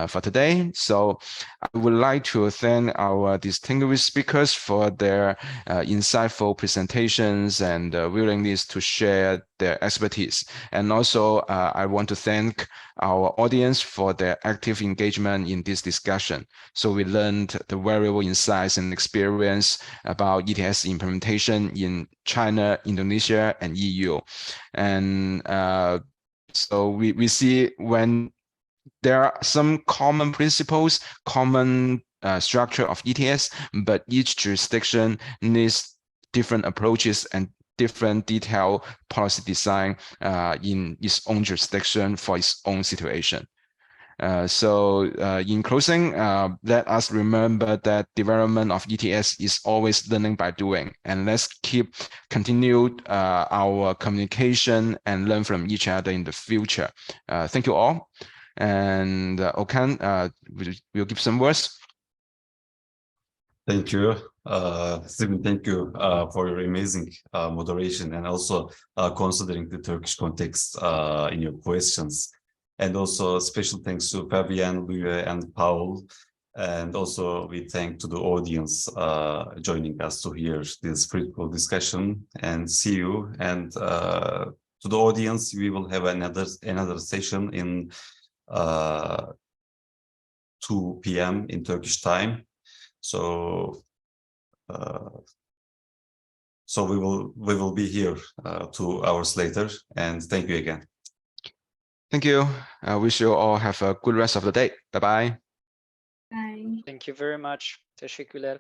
for today. So I would like to thank our distinguished speakers for their insightful presentations and willingness to share their expertise. And also, I want to thank our audience for their active engagement in this discussion. So we learned the valuable insights and experience about ETS implementation in China, Indonesia, and EU. And so we see when there are some common principles, common structure of ETS, but each jurisdiction needs different approaches and different detailed policy design in its own jurisdiction for its own situation. So in closing, let us remember that development of ETS is always learning by doing, and let's continue our communication and learn from each other in the future. Thank you all. And Okan will give some words. Thank you, Zhibin. Thank you for your amazing moderation, and also considering the Turkish context in your questions. And also special thanks to Fabian, Luyue, and Paul. And also we thank to the audience joining us to hear this fruitful discussion, and see you. And to the audience, we will have another session in 2 p.m. in Turkish time. So we will be here 2 hours later, and thank you again. Thank you. I wish you all have a good rest of the day. Bye-bye. Bye. Thank you very much. Teşekkürler.